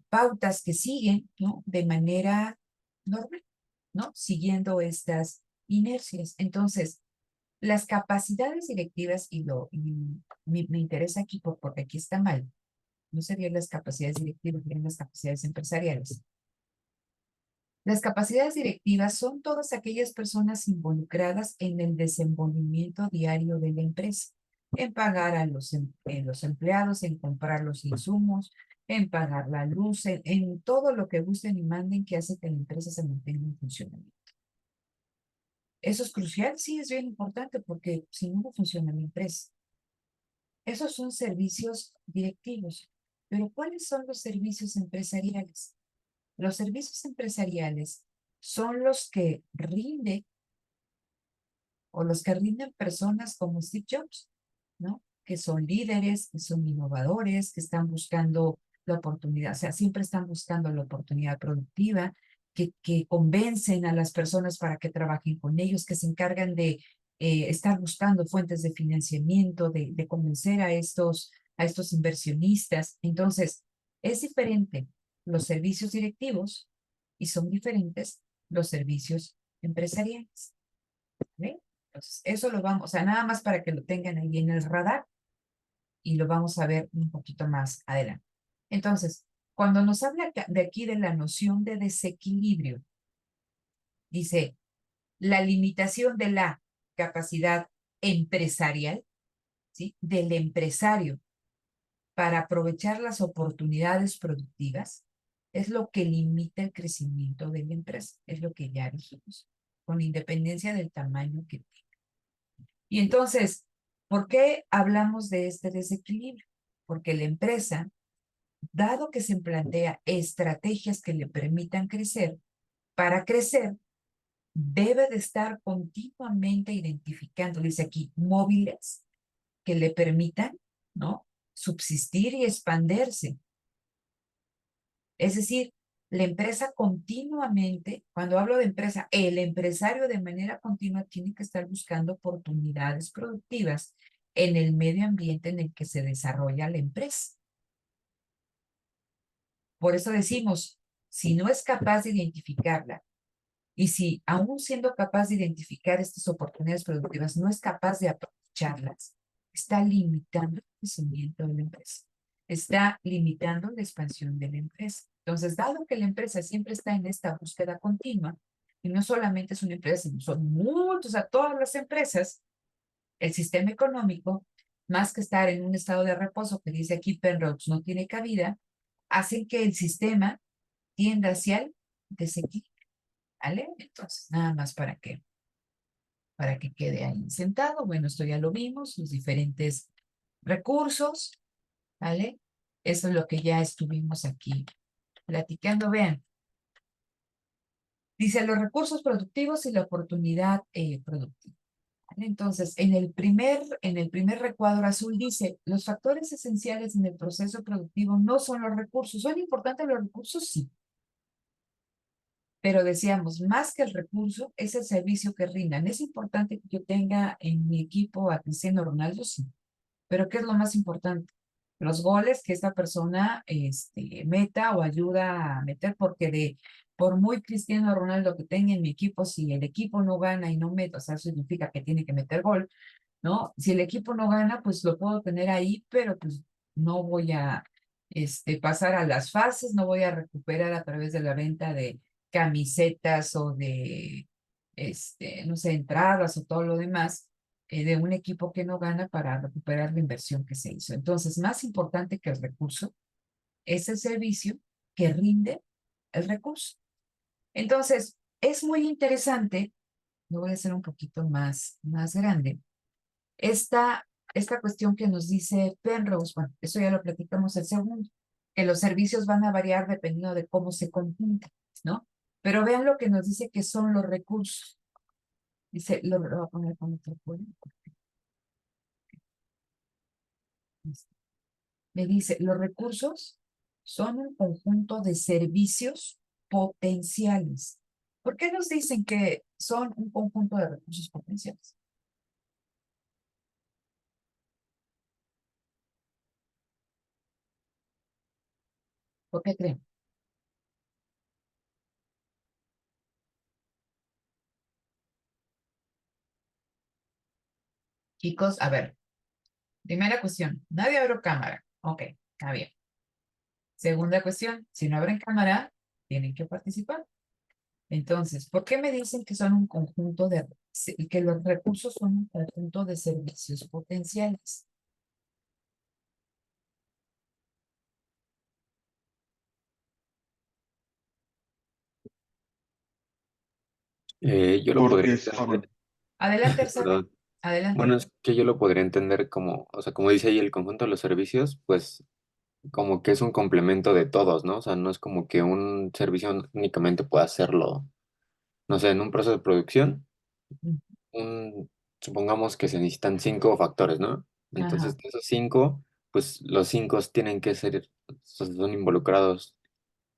pautas que siguen, ¿no? De manera normal, ¿no? Siguiendo estas inercias. Entonces, las capacidades directivas, me interesa aquí porque aquí está mal, no serían las capacidades directivas, serían las capacidades empresariales. Las capacidades directivas son todas aquellas personas involucradas en el desenvolvimiento diario de la empresa, en pagar a los empleados, en comprar los insumos, en pagar la luz, en todo lo que gusten y manden que hace que la empresa se mantenga en funcionamiento. Eso es crucial, sí, es bien importante porque si no, no funciona la empresa. Esos son servicios directivos. Pero ¿cuáles son los servicios empresariales? Los servicios empresariales son los que rinden personas como Steve Jobs, ¿no? Que son líderes, que son innovadores, que están buscando la oportunidad, o sea, siempre están buscando la oportunidad productiva, que convencen a las personas para que trabajen con ellos, que se encargan de estar buscando fuentes de financiamiento, de convencer a estos inversionistas. Entonces, es diferente los servicios directivos y son diferentes los servicios empresariales. ¿Ve? Entonces, eso lo vamos, o sea, nada más para que lo tengan ahí en el radar y lo vamos a ver un poquito más adelante. Entonces, cuando nos habla de aquí de la noción de desequilibrio, dice la limitación de la capacidad empresarial, ¿sí? Del empresario para aprovechar las oportunidades productivas, es lo que limita el crecimiento de la empresa, es lo que ya dijimos, con independencia del tamaño que tenga. Y entonces, ¿por qué hablamos de este desequilibrio? Porque la empresa, dado que se plantea estrategias que le permitan crecer, para crecer debe de estar continuamente identificando, dice aquí, móviles que le permitan, ¿no? Subsistir y expandirse. Es decir, la empresa continuamente, cuando hablo de empresa, el empresario de manera continua tiene que estar buscando oportunidades productivas en el medio ambiente en el que se desarrolla la empresa. Por eso decimos, si no es capaz de identificarla y si aún siendo capaz de identificar estas oportunidades productivas no es capaz de aprovecharlas, está limitando el crecimiento de la empresa, está limitando la expansión de la empresa. Entonces, dado que la empresa siempre está en esta búsqueda continua, y no solamente es una empresa, sino son muchos, a todas las empresas, el sistema económico, más que estar en un estado de reposo que dice aquí Penrose no tiene cabida, hacen que el sistema tienda hacia el desequilibrio, ¿vale? Entonces, nada más para que quede ahí sentado. Bueno, esto ya lo vimos, los diferentes recursos, ¿vale? Eso es lo que ya estuvimos aquí platicando. Vean, dice los recursos productivos y la oportunidad productiva. ¿Vale? Entonces, en el primer recuadro azul dice, los factores esenciales en el proceso productivo no son los recursos. ¿Son importantes los recursos? Sí. Pero decíamos, más que el recurso, es el servicio que rindan. Es importante que yo tenga en mi equipo a Cristiano Ronaldo, sí. Pero ¿qué es lo más importante? Los goles que esta persona meta o ayuda a meter, porque por muy Cristiano Ronaldo que tenga en mi equipo, si el equipo no gana y no mete, o sea, eso significa que tiene que meter gol, ¿no? Si el equipo no gana, pues lo puedo tener ahí, pero pues no voy a pasar a las fases, no voy a recuperar a través de la venta de camisetas o de, no sé, entradas o todo lo demás de un equipo que no gana para recuperar la inversión que se hizo. Entonces, más importante que el recurso es el servicio que rinde el recurso. Entonces, es muy interesante, lo voy a hacer un poquito más grande, esta cuestión que nos dice Penrose, bueno, eso ya lo platicamos el segundo, que los servicios van a variar dependiendo de cómo se conjuntan, ¿no? Pero vean lo que nos dice que son los recursos. Dice, lo voy a poner con otro color. Me dice, los recursos son un conjunto de servicios potenciales. ¿Por qué nos dicen que son un conjunto de recursos potenciales? ¿Por qué creen? Chicos, a ver, primera cuestión, nadie abrió cámara. Ok, está bien. Segunda cuestión, si no abren cámara, tienen que participar. Entonces, ¿por qué me dicen que son un conjunto que los recursos son un conjunto de servicios potenciales? Yo lo Porque podría es entender, Adelante, Arsabe. perdón. Adelante. Bueno, es que yo lo podría entender como, o sea, como dice ahí el conjunto de los servicios, pues como que es un complemento de todos, ¿no? O sea, no es como que un servicio únicamente pueda hacerlo, no sé, en un proceso de producción, supongamos que se necesitan 5 factores, ¿no? Ajá. Entonces, de esos 5, pues los 5 tienen que ser, o sea, son involucrados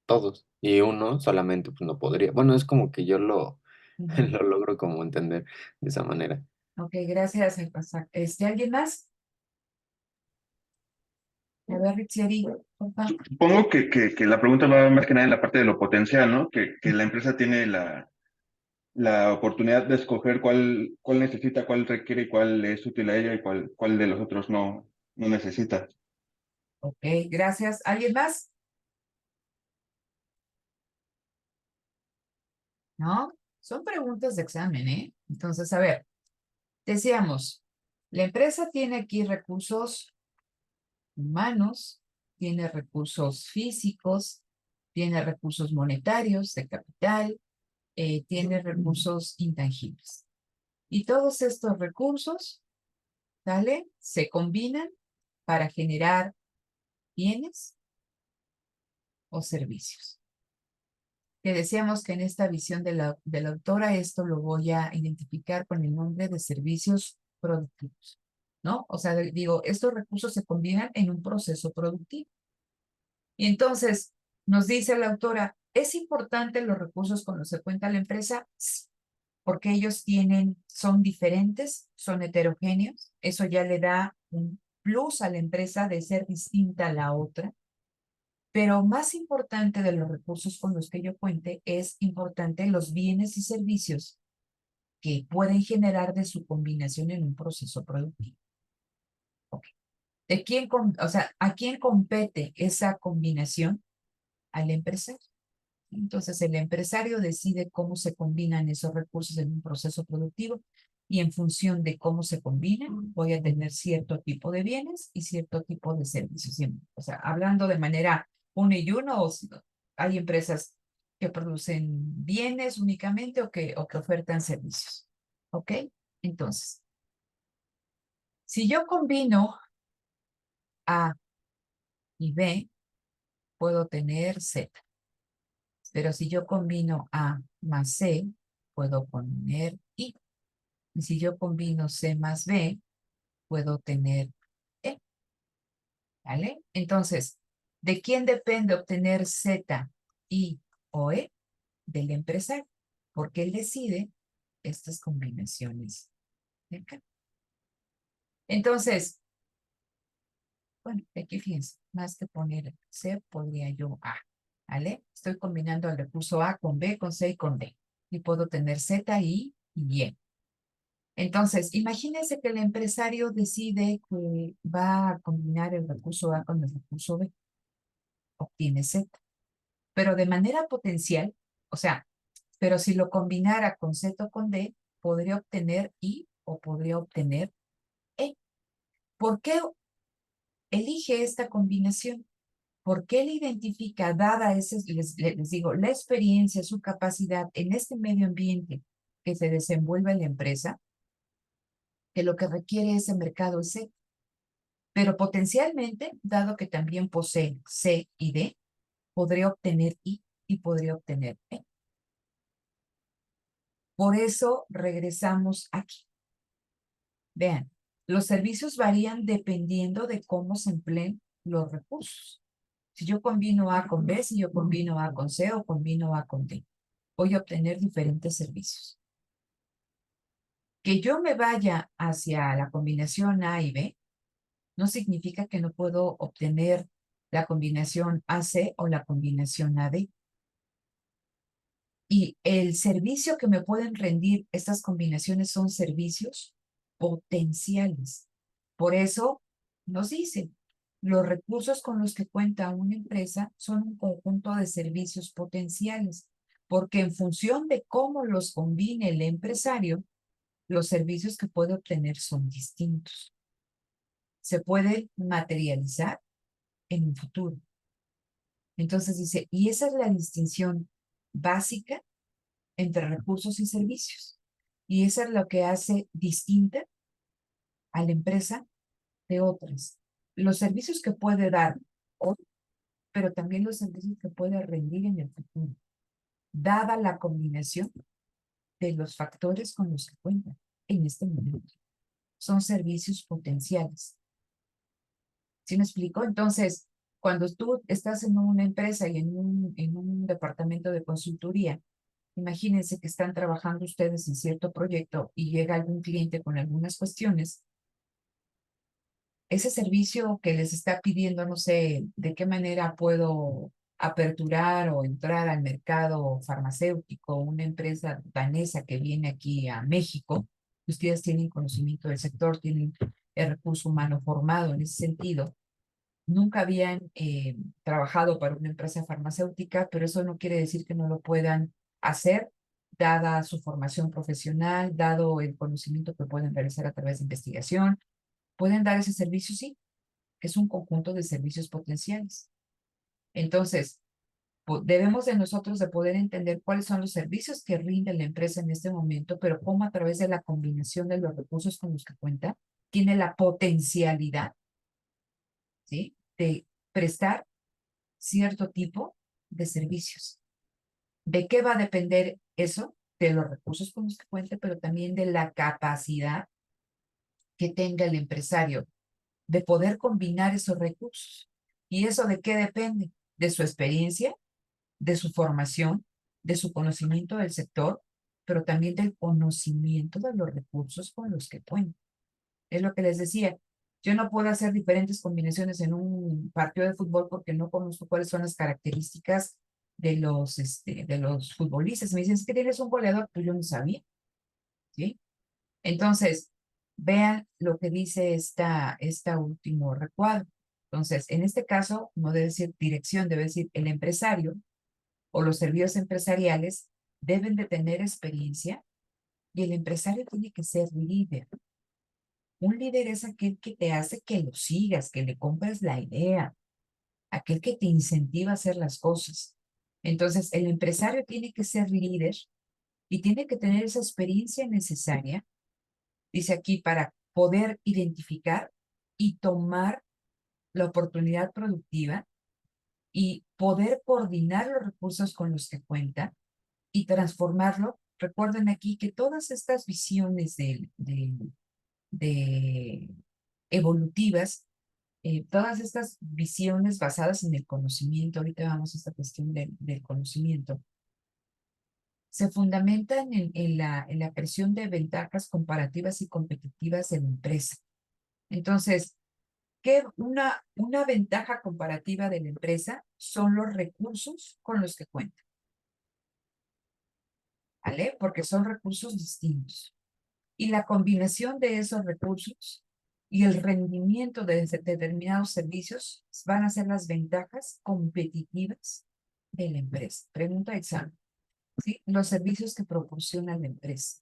todos, y uno solamente pues no podría. Bueno, es como que yo lo, Ujú. lo logro como entender de esa manera. Ok, gracias, Pasak. ¿Alguien más? A ver, Rixieri, por favor. Supongo que la pregunta va más que nada en la parte de lo potencial, ¿no? Que la empresa tiene la oportunidad de escoger cuál necesita, cuál requiere y cuál es útil a ella y cuál de los otros no necesita. Ok, gracias. ¿Alguien más? ¿No? Son preguntas de examen, ¿eh? Entonces, a ver, decíamos, la empresa tiene aquí recursos humanos, tiene recursos físicos, tiene recursos monetarios de capital, tiene recursos intangibles. Y todos estos recursos, ¿vale? Se combinan para generar bienes o servicios. Que decíamos que en esta visión de la autora, esto lo voy a identificar con el nombre de servicios productivos, ¿no? O sea, digo, estos recursos se combinan en un proceso productivo. Y entonces, nos dice la autora, ¿es importante los recursos con los que cuenta la empresa? Sí, porque ellos son diferentes, son heterogéneos, eso ya le da un plus a la empresa de ser distinta a la otra. Pero más importante de los recursos con los que yo cuente es importante los bienes y servicios que pueden generar de su combinación en un proceso productivo. Okay. O sea, ¿a quién compete esa combinación? Al empresario. Entonces, el empresario decide cómo se combinan esos recursos en un proceso productivo y en función de cómo se combinan, voy a tener cierto tipo de bienes y cierto tipo de servicios. O sea, hablando de manera uno y uno, hay empresas que producen bienes únicamente o que ofertan servicios. ¿Ok? Entonces, si yo combino A y B, puedo tener Z. Pero si yo combino A más C, puedo poner I. Y si yo combino C más B, puedo tener E. ¿Vale? Entonces, ¿de quién depende obtener Z, I o E? Del empresario, porque él decide estas combinaciones de acá. Entonces, bueno, aquí fíjense, más que poner C, podría yo A. ¿Vale? Estoy combinando el recurso A con B, con C y con D. Y puedo tener Z, I y E. Entonces, imagínense que el empresario decide que va a combinar el recurso A con el recurso B, obtiene Z, pero de manera potencial, o sea, pero si lo combinara con Z o con D, podría obtener I o podría obtener E. ¿Por qué elige esta combinación? porque él identifica, dada ese, les digo, la experiencia, su capacidad en este medio ambiente que se desenvuelve en la empresa, que lo que requiere ese mercado es C. Pero potencialmente, dado que también posee C y D, podría obtener I y podría obtener E. Por eso regresamos aquí. Vean, los servicios varían dependiendo de cómo se empleen los recursos. Si yo combino A con B, si yo combino A con C o combino A con D, voy a obtener diferentes servicios. Que yo me vaya hacia la combinación A y B no significa que no puedo obtener la combinación AC o la combinación AD. Y el servicio que me pueden rendir estas combinaciones son servicios potenciales. Por eso nos dicen, los recursos con los que cuenta una empresa son un conjunto de servicios potenciales, porque en función de cómo los combine el empresario, los servicios que puede obtener son distintos. Se puede materializar en un futuro. Entonces dice, y esa es la distinción básica entre recursos y servicios. Y eso es lo que hace distinta a la empresa de otras. Los servicios que puede dar hoy, pero también los servicios que puede rendir en el futuro, dada la combinación de los factores con los que cuenta en este momento. Son servicios potenciales. ¿Sí me explico? Entonces, cuando tú estás en una empresa y en un departamento de consultoría, imagínense que están trabajando ustedes en cierto proyecto y llega algún cliente con algunas cuestiones. Ese servicio que les está pidiendo, no sé de qué manera puedo aperturar o entrar al mercado farmacéutico, una empresa danesa que viene aquí a México, ustedes tienen conocimiento del sector, tienen el recurso humano formado en ese sentido. Nunca habían trabajado para una empresa farmacéutica, pero eso no quiere decir que no lo puedan hacer, dada su formación profesional, dado el conocimiento que pueden realizar a través de investigación. Pueden dar ese servicio, sí, es un conjunto de servicios potenciales. Entonces, debemos de nosotros de poder entender cuáles son los servicios que rinde la empresa en este momento, pero cómo a través de la combinación de los recursos con los que cuenta, tiene la potencialidad, ¿sí?, de prestar cierto tipo de servicios. ¿De qué va a depender eso? De los recursos con los que cuente, pero también de la capacidad que tenga el empresario de poder combinar esos recursos. ¿Y eso de qué depende? De su experiencia, de su formación, de su conocimiento del sector, pero también del conocimiento de los recursos con los que cuenta. Es lo que les decía. Yo no puedo hacer diferentes combinaciones en un partido de fútbol porque no conozco cuáles son las características de los futbolistas. Me dicen, es que tienes un goleador, pues yo no sabía, ¿sí? Entonces, vean lo que dice esta último recuadro. Entonces, en este caso, no debe decir dirección, debe decir el empresario o los servicios empresariales deben de tener experiencia y el empresario tiene que ser líder. Un líder es aquel que te hace que lo sigas, que le compres la idea, aquel que te incentiva a hacer las cosas. Entonces, el empresario tiene que ser líder y tiene que tener esa experiencia necesaria, dice aquí, para poder identificar y tomar la oportunidad productiva y poder coordinar los recursos con los que cuenta y transformarlo. Recuerden aquí que todas estas visiones de evolutivas, todas estas visiones basadas en el conocimiento, ahorita vamos a esta cuestión del conocimiento, se fundamentan en la creación de ventajas comparativas y competitivas de la empresa. Entonces, una ventaja comparativa de la empresa son los recursos con los que cuenta, ¿vale? Porque son recursos distintos. Y la combinación de esos recursos y el rendimiento de determinados servicios van a ser las ventajas competitivas de la empresa. Pregunta examen, ¿sí? Los servicios que proporciona la empresa.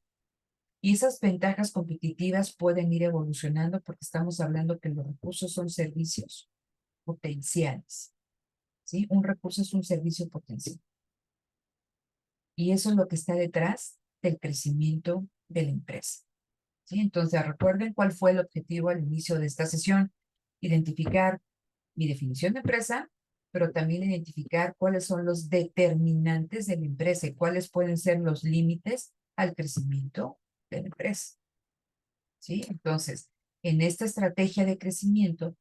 Y esas ventajas competitivas pueden ir evolucionando porque estamos hablando que los recursos son servicios potenciales. ¿sí? Un recurso es un servicio potencial. Y eso es lo que está detrás del crecimiento de la empresa, ¿sí? Entonces, recuerden cuál fue el objetivo al inicio de esta sesión: identificar mi definición de empresa, pero también identificar cuáles son los determinantes de la empresa y cuáles pueden ser los límites al crecimiento de la empresa, ¿sí? Entonces, en esta estrategia de crecimiento,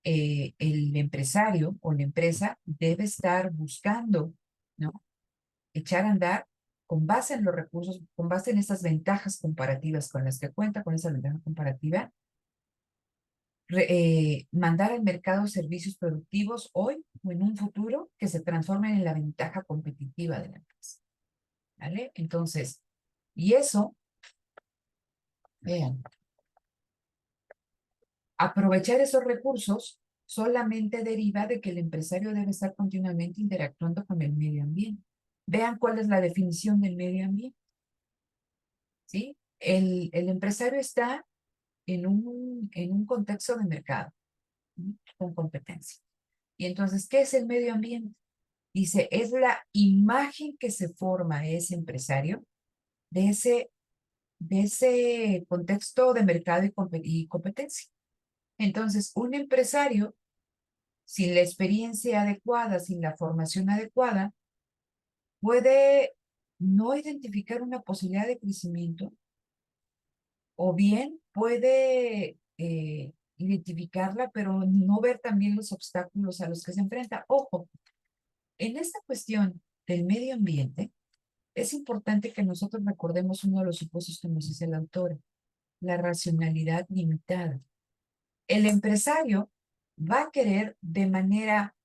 el empresario o la empresa debe estar buscando, ¿no? Echar a andar con base en los recursos, con base en estas ventajas comparativas con las que cuenta, con esa ventaja comparativa, mandar al mercado servicios productivos hoy o en un futuro que se transformen en la ventaja competitiva de la empresa, ¿vale? Entonces, y eso, vean, aprovechar esos recursos solamente deriva de que el empresario debe estar continuamente interactuando con el medio ambiente. Vean cuál es la definición del medio ambiente, ¿sí? El empresario está en un contexto de mercado, ¿sí? Con competencia. Y entonces, ¿qué es el medio ambiente? Dice, es la imagen que se forma ese empresario de ese contexto de mercado y competencia. Entonces, un empresario sin la experiencia adecuada, sin la formación adecuada, puede no identificar una posibilidad de crecimiento o bien puede identificarla, pero no ver también los obstáculos a los que se enfrenta. Ojo, en esta cuestión del medio ambiente, es importante que nosotros recordemos uno de los supuestos que nos dice el autor, la racionalidad limitada. El empresario va a querer de manera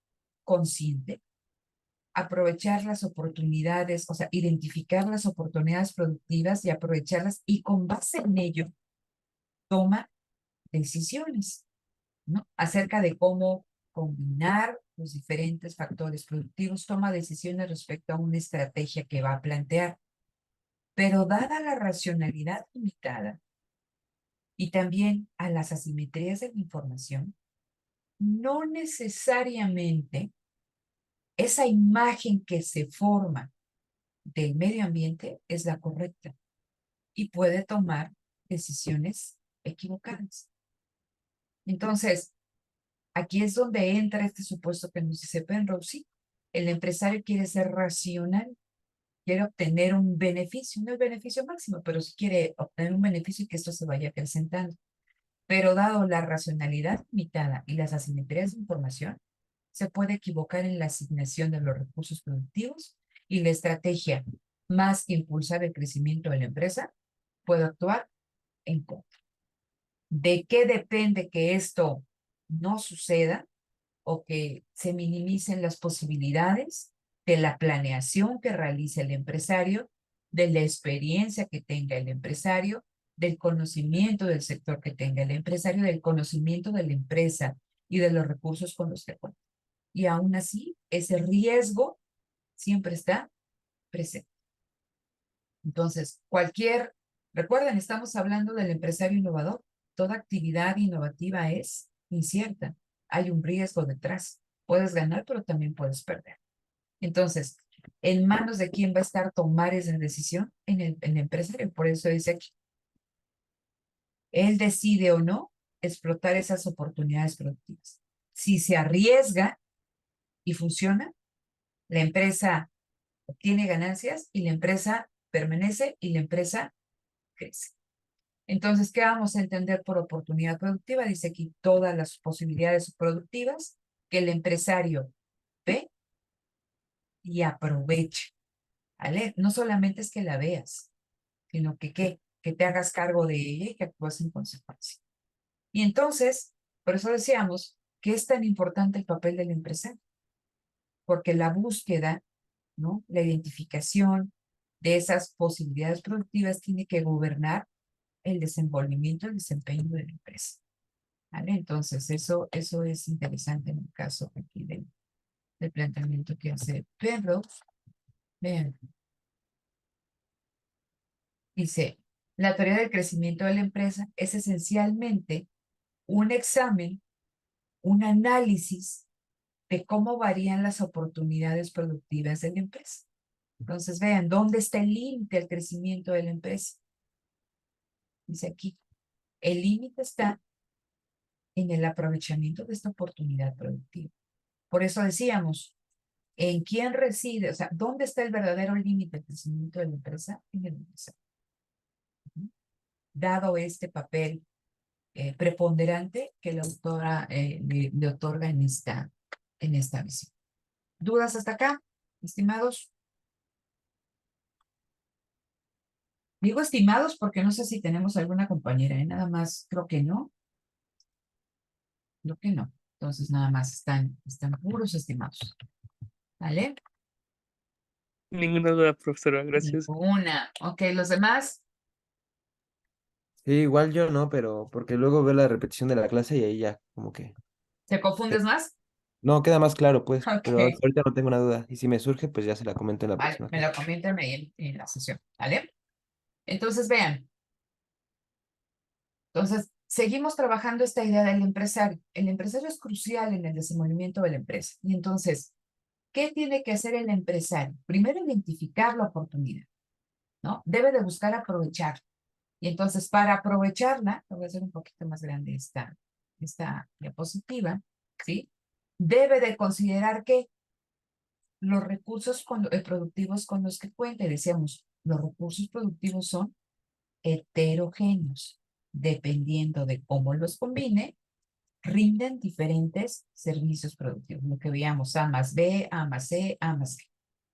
consciente aprovechar las oportunidades, o sea, identificar las oportunidades productivas y aprovecharlas y con base en ello toma decisiones, ¿no? Acerca de cómo combinar los diferentes factores productivos, toma decisiones respecto a una estrategia que va a plantear. Pero dada la racionalidad limitada y también a las asimetrías de la información, no necesariamente esa imagen que se forma del medio ambiente es la correcta y puede tomar decisiones equivocadas. Entonces, aquí es donde entra este supuesto que nos dice Penrose. Sí, el empresario quiere ser racional, quiere obtener un beneficio, no el beneficio máximo, pero sí quiere obtener un beneficio y que esto se vaya acrecentando. Pero dado la racionalidad limitada y las asimetrías de información, se puede equivocar en la asignación de los recursos productivos y la estrategia, más que impulsar el crecimiento de la empresa, puede actuar en contra. ¿De qué depende que esto no suceda o que se minimicen las posibilidades? De la planeación que realice el empresario, de la experiencia que tenga el empresario, del conocimiento del sector que tenga el empresario, del conocimiento de la empresa y de los recursos con los que cuenta. Y aún así, ese riesgo siempre está presente. Entonces, recuerden, estamos hablando del empresario innovador. Toda actividad innovativa es incierta. Hay un riesgo detrás. Puedes ganar, pero también puedes perder. Entonces, ¿en manos de quién va a estar tomar esa decisión? En el empresario. Por eso dice aquí. Él decide o no explotar esas oportunidades productivas. Si se arriesga y funciona, la empresa obtiene ganancias y la empresa permanece y la empresa crece. Entonces, ¿qué vamos a entender por oportunidad productiva? Dice aquí todas las posibilidades productivas que el empresario ve y aprovecha, ¿vale? No solamente es que la veas, sino que te hagas cargo de ella y que actúes en consecuencia. Y entonces, por eso decíamos que es tan importante el papel del empresario, porque la búsqueda, ¿no? La identificación de esas posibilidades productivas tiene que gobernar el desenvolvimiento, el desempeño de la empresa, ¿vale? Entonces, eso es interesante en el caso aquí del planteamiento que hace Penrose. Vean, dice, la teoría del crecimiento de la empresa es esencialmente un examen, un análisis de cómo varían las oportunidades productivas de la empresa. Entonces, vean, ¿dónde está el límite al crecimiento de la empresa? Dice aquí, el límite está en el aprovechamiento de esta oportunidad productiva. Por eso decíamos, ¿en quién reside? O sea, ¿dónde está el verdadero límite del crecimiento de la empresa? En el empresario. Dado este papel preponderante que la autora le otorga en esta visión. ¿Dudas hasta acá, estimados? Digo estimados porque no sé si tenemos alguna compañera, ¿eh? Nada más, creo que no. Creo que no. Entonces, nada más están puros estimados. ¿Vale? Ninguna duda, profesora, gracias. Ninguna. Ok, ¿los demás? Sí, igual yo no, pero porque luego veo la repetición de la clase y ahí ya, como que. ¿Te confundes más? No, queda más claro, pues, pero Ok. ahorita no tengo una duda. Y si me surge, pues ya se la comento en la Vale, próxima me clase. lo comentan ahí en la sesión. ¿Vale? Entonces, vean. Entonces, seguimos trabajando esta idea del empresario. El empresario es crucial en el desenvolvimiento de la empresa. Y entonces, ¿qué tiene que hacer el empresario? Primero, identificar la oportunidad, ¿no? Debe de buscar aprovechar. Y entonces, para aprovecharla, voy a hacer un poquito más grande esta diapositiva, ¿sí? Debe de considerar que los recursos productivos con los que cuenta, y decíamos, los recursos productivos son heterogéneos. Dependiendo de cómo los combine, rinden diferentes servicios productivos. Lo que veíamos, A más B, A más C, A más C.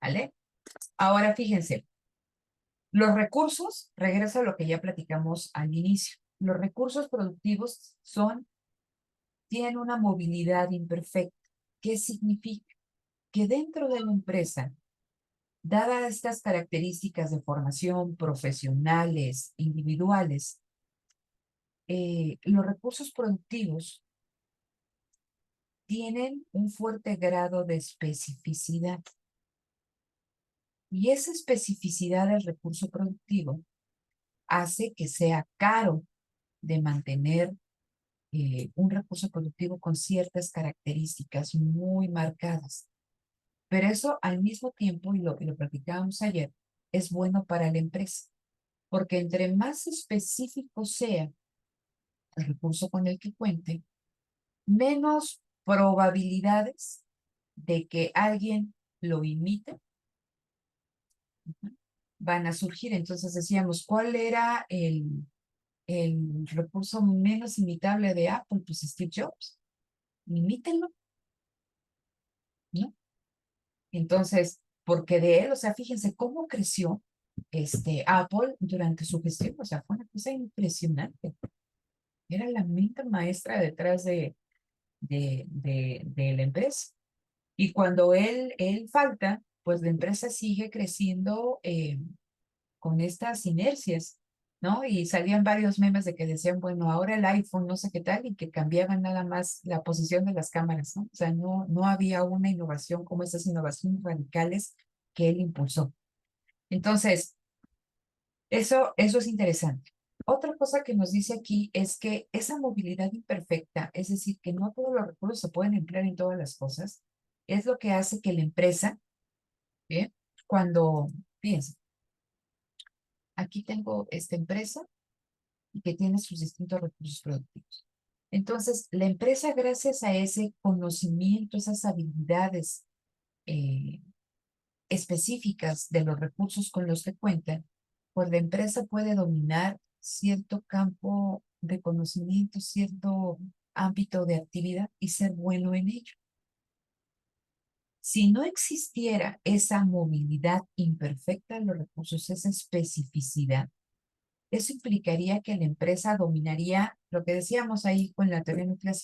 ¿Vale? Ahora fíjense, los recursos, regreso a lo que ya platicamos al inicio. Los recursos productivos tienen una movilidad imperfecta. ¿Qué significa? Que dentro de la empresa, dadas estas características de formación profesionales, individuales, los recursos productivos tienen un fuerte grado de especificidad. Y esa especificidad del recurso productivo hace que sea caro de mantener un recurso productivo con ciertas características muy marcadas. Pero eso al mismo tiempo, y lo platicábamos ayer, es bueno para la empresa, porque entre más específico sea el recurso con el que cuente, menos probabilidades de que alguien lo imite van a surgir. Entonces decíamos, ¿cuál era el recurso menos imitable de Apple? Pues Steve Jobs. Imítenlo, ¿no? Entonces, porque de él, o sea, fíjense cómo creció Apple durante su gestión, o sea, fue una cosa impresionante. Era la mente maestra detrás de la empresa. Y cuando él falta, pues la empresa sigue creciendo con estas inercias, ¿no? Y salían varios memes de que decían, bueno, ahora el iPhone, no sé qué tal, y que cambiaban nada más la posición de las cámaras, ¿no? O sea, no había una innovación como esas innovaciones radicales que él impulsó. Entonces, eso es interesante. Otra cosa que nos dice aquí es que esa movilidad imperfecta, es decir, que no todos los recursos se pueden emplear en todas las cosas, es lo que hace que la empresa, ¿bien? Fíjense, aquí tengo esta empresa y que tiene sus distintos recursos productivos. Entonces, la empresa, gracias a ese conocimiento, esas habilidades eh, específicas de los recursos con los que cuenta, pues la empresa puede dominar cierto campo de conocimiento, cierto ámbito de actividad y ser bueno en ello. Si no existiera esa movilidad imperfecta de los recursos, esa especificidad, eso implicaría que la empresa dominaría lo que decíamos ahí con la teoría nuclear,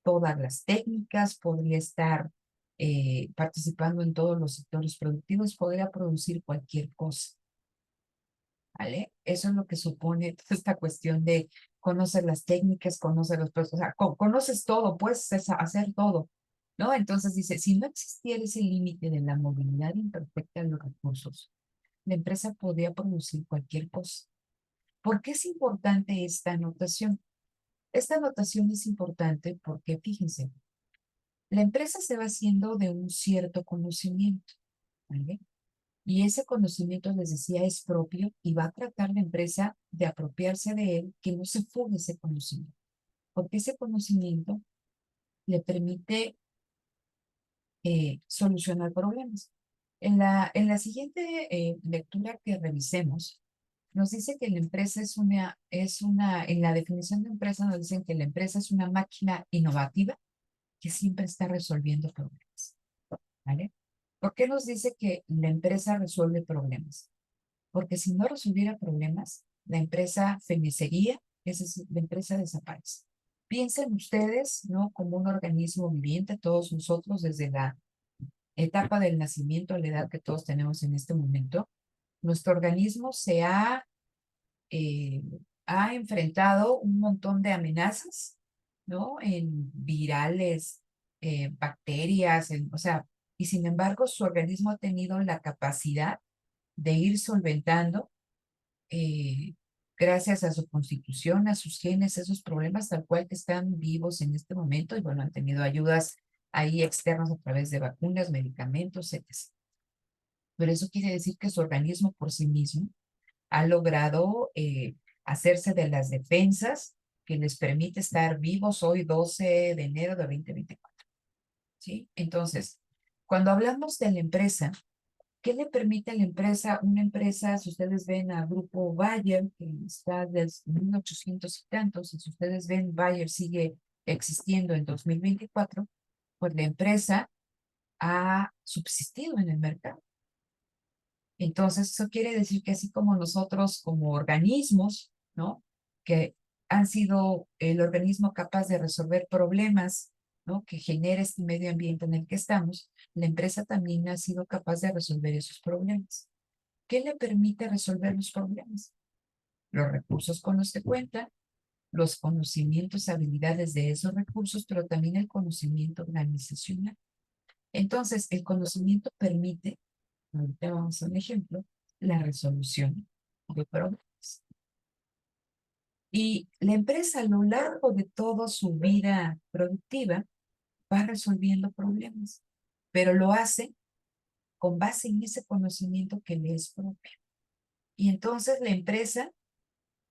todas las técnicas, podría estar participando en todos los sectores productivos, podría producir cualquier cosa. ¿Vale? Eso es lo que supone toda esta cuestión de conocer las técnicas, conocer los procesos, o sea, conoces todo, puedes hacer todo, ¿no? Entonces dice, si no existiera ese límite de la movilidad imperfecta de los recursos, la empresa podría producir cualquier cosa. ¿Por qué es importante esta anotación? Esta anotación es importante porque, fíjense, La empresa se va haciendo de un cierto conocimiento, ¿vale? Y ese conocimiento, les decía, es propio y va a tratar la empresa de apropiarse de él, que no se fugue ese conocimiento, porque ese conocimiento le permite solucionar problemas. En la siguiente lectura que revisemos, nos dice que la empresa en la definición de empresa nos dicen que la empresa es una máquina innovativa que siempre está resolviendo problemas, ¿vale? ¿Por qué nos dice que la empresa resuelve problemas? Porque si no resolviera problemas, la empresa fenecería, es decir, la empresa desaparece. Piensen ustedes, ¿no? Como un organismo viviente, todos nosotros, desde la etapa del nacimiento a la edad que todos tenemos en este momento, nuestro organismo eh, ha enfrentado un montón de amenazas, ¿no? En virales, bacterias, o sea, y sin embargo su organismo ha tenido la capacidad de ir solventando, eh, gracias a su constitución, a sus genes, esos problemas tal cual que están vivos en este momento, y bueno, han tenido ayudas ahí externas a través de vacunas, medicamentos, etc. Pero eso quiere decir que su organismo por sí mismo ha logrado hacerse de las defensas que les permite estar vivos hoy 12 de enero de 2024. ¿Sí? Entonces, cuando hablamos de la empresa, ¿qué le permite a la empresa? Una empresa, si ustedes ven a Grupo Bayer, que está desde 1800 y tantos, y si ustedes ven, Bayer sigue existiendo en 2024, pues la empresa ha subsistido en el mercado. Entonces, eso quiere decir que así como nosotros, como organismos, ¿no? Que han sido el organismo capaz de resolver problemas, ¿no? Que genera este medio ambiente en el que estamos, la empresa también ha sido capaz de resolver esos problemas. ¿Qué le permite resolver los problemas? Los recursos con los que cuenta, los conocimientos, habilidades de esos recursos, pero también el conocimiento organizacional. Entonces, el conocimiento permite, ahorita vamos a un ejemplo, la resolución de problemas. Y la empresa a lo largo de toda su vida productiva va resolviendo problemas, pero lo hace con base en ese conocimiento que le es propio. Y entonces la empresa,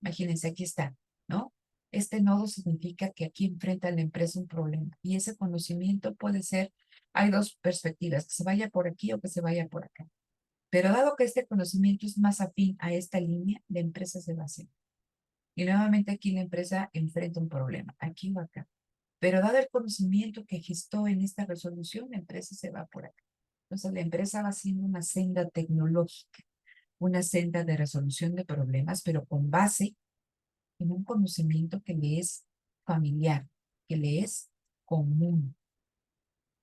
imagínense, aquí está, ¿no? Este nodo significa que aquí enfrenta la empresa un problema y ese conocimiento puede ser, hay dos perspectivas, que se vaya por aquí o que se vaya por acá. Pero dado que este conocimiento es más afín a esta línea, la empresa se va a hacer. Y nuevamente aquí la empresa enfrenta un problema, aquí o acá. Pero dado el conocimiento que gestó en esta resolución, la empresa se va por acá. Entonces la empresa va haciendo una senda tecnológica, una senda de resolución de problemas, pero con base en un conocimiento que le es familiar, que le es común.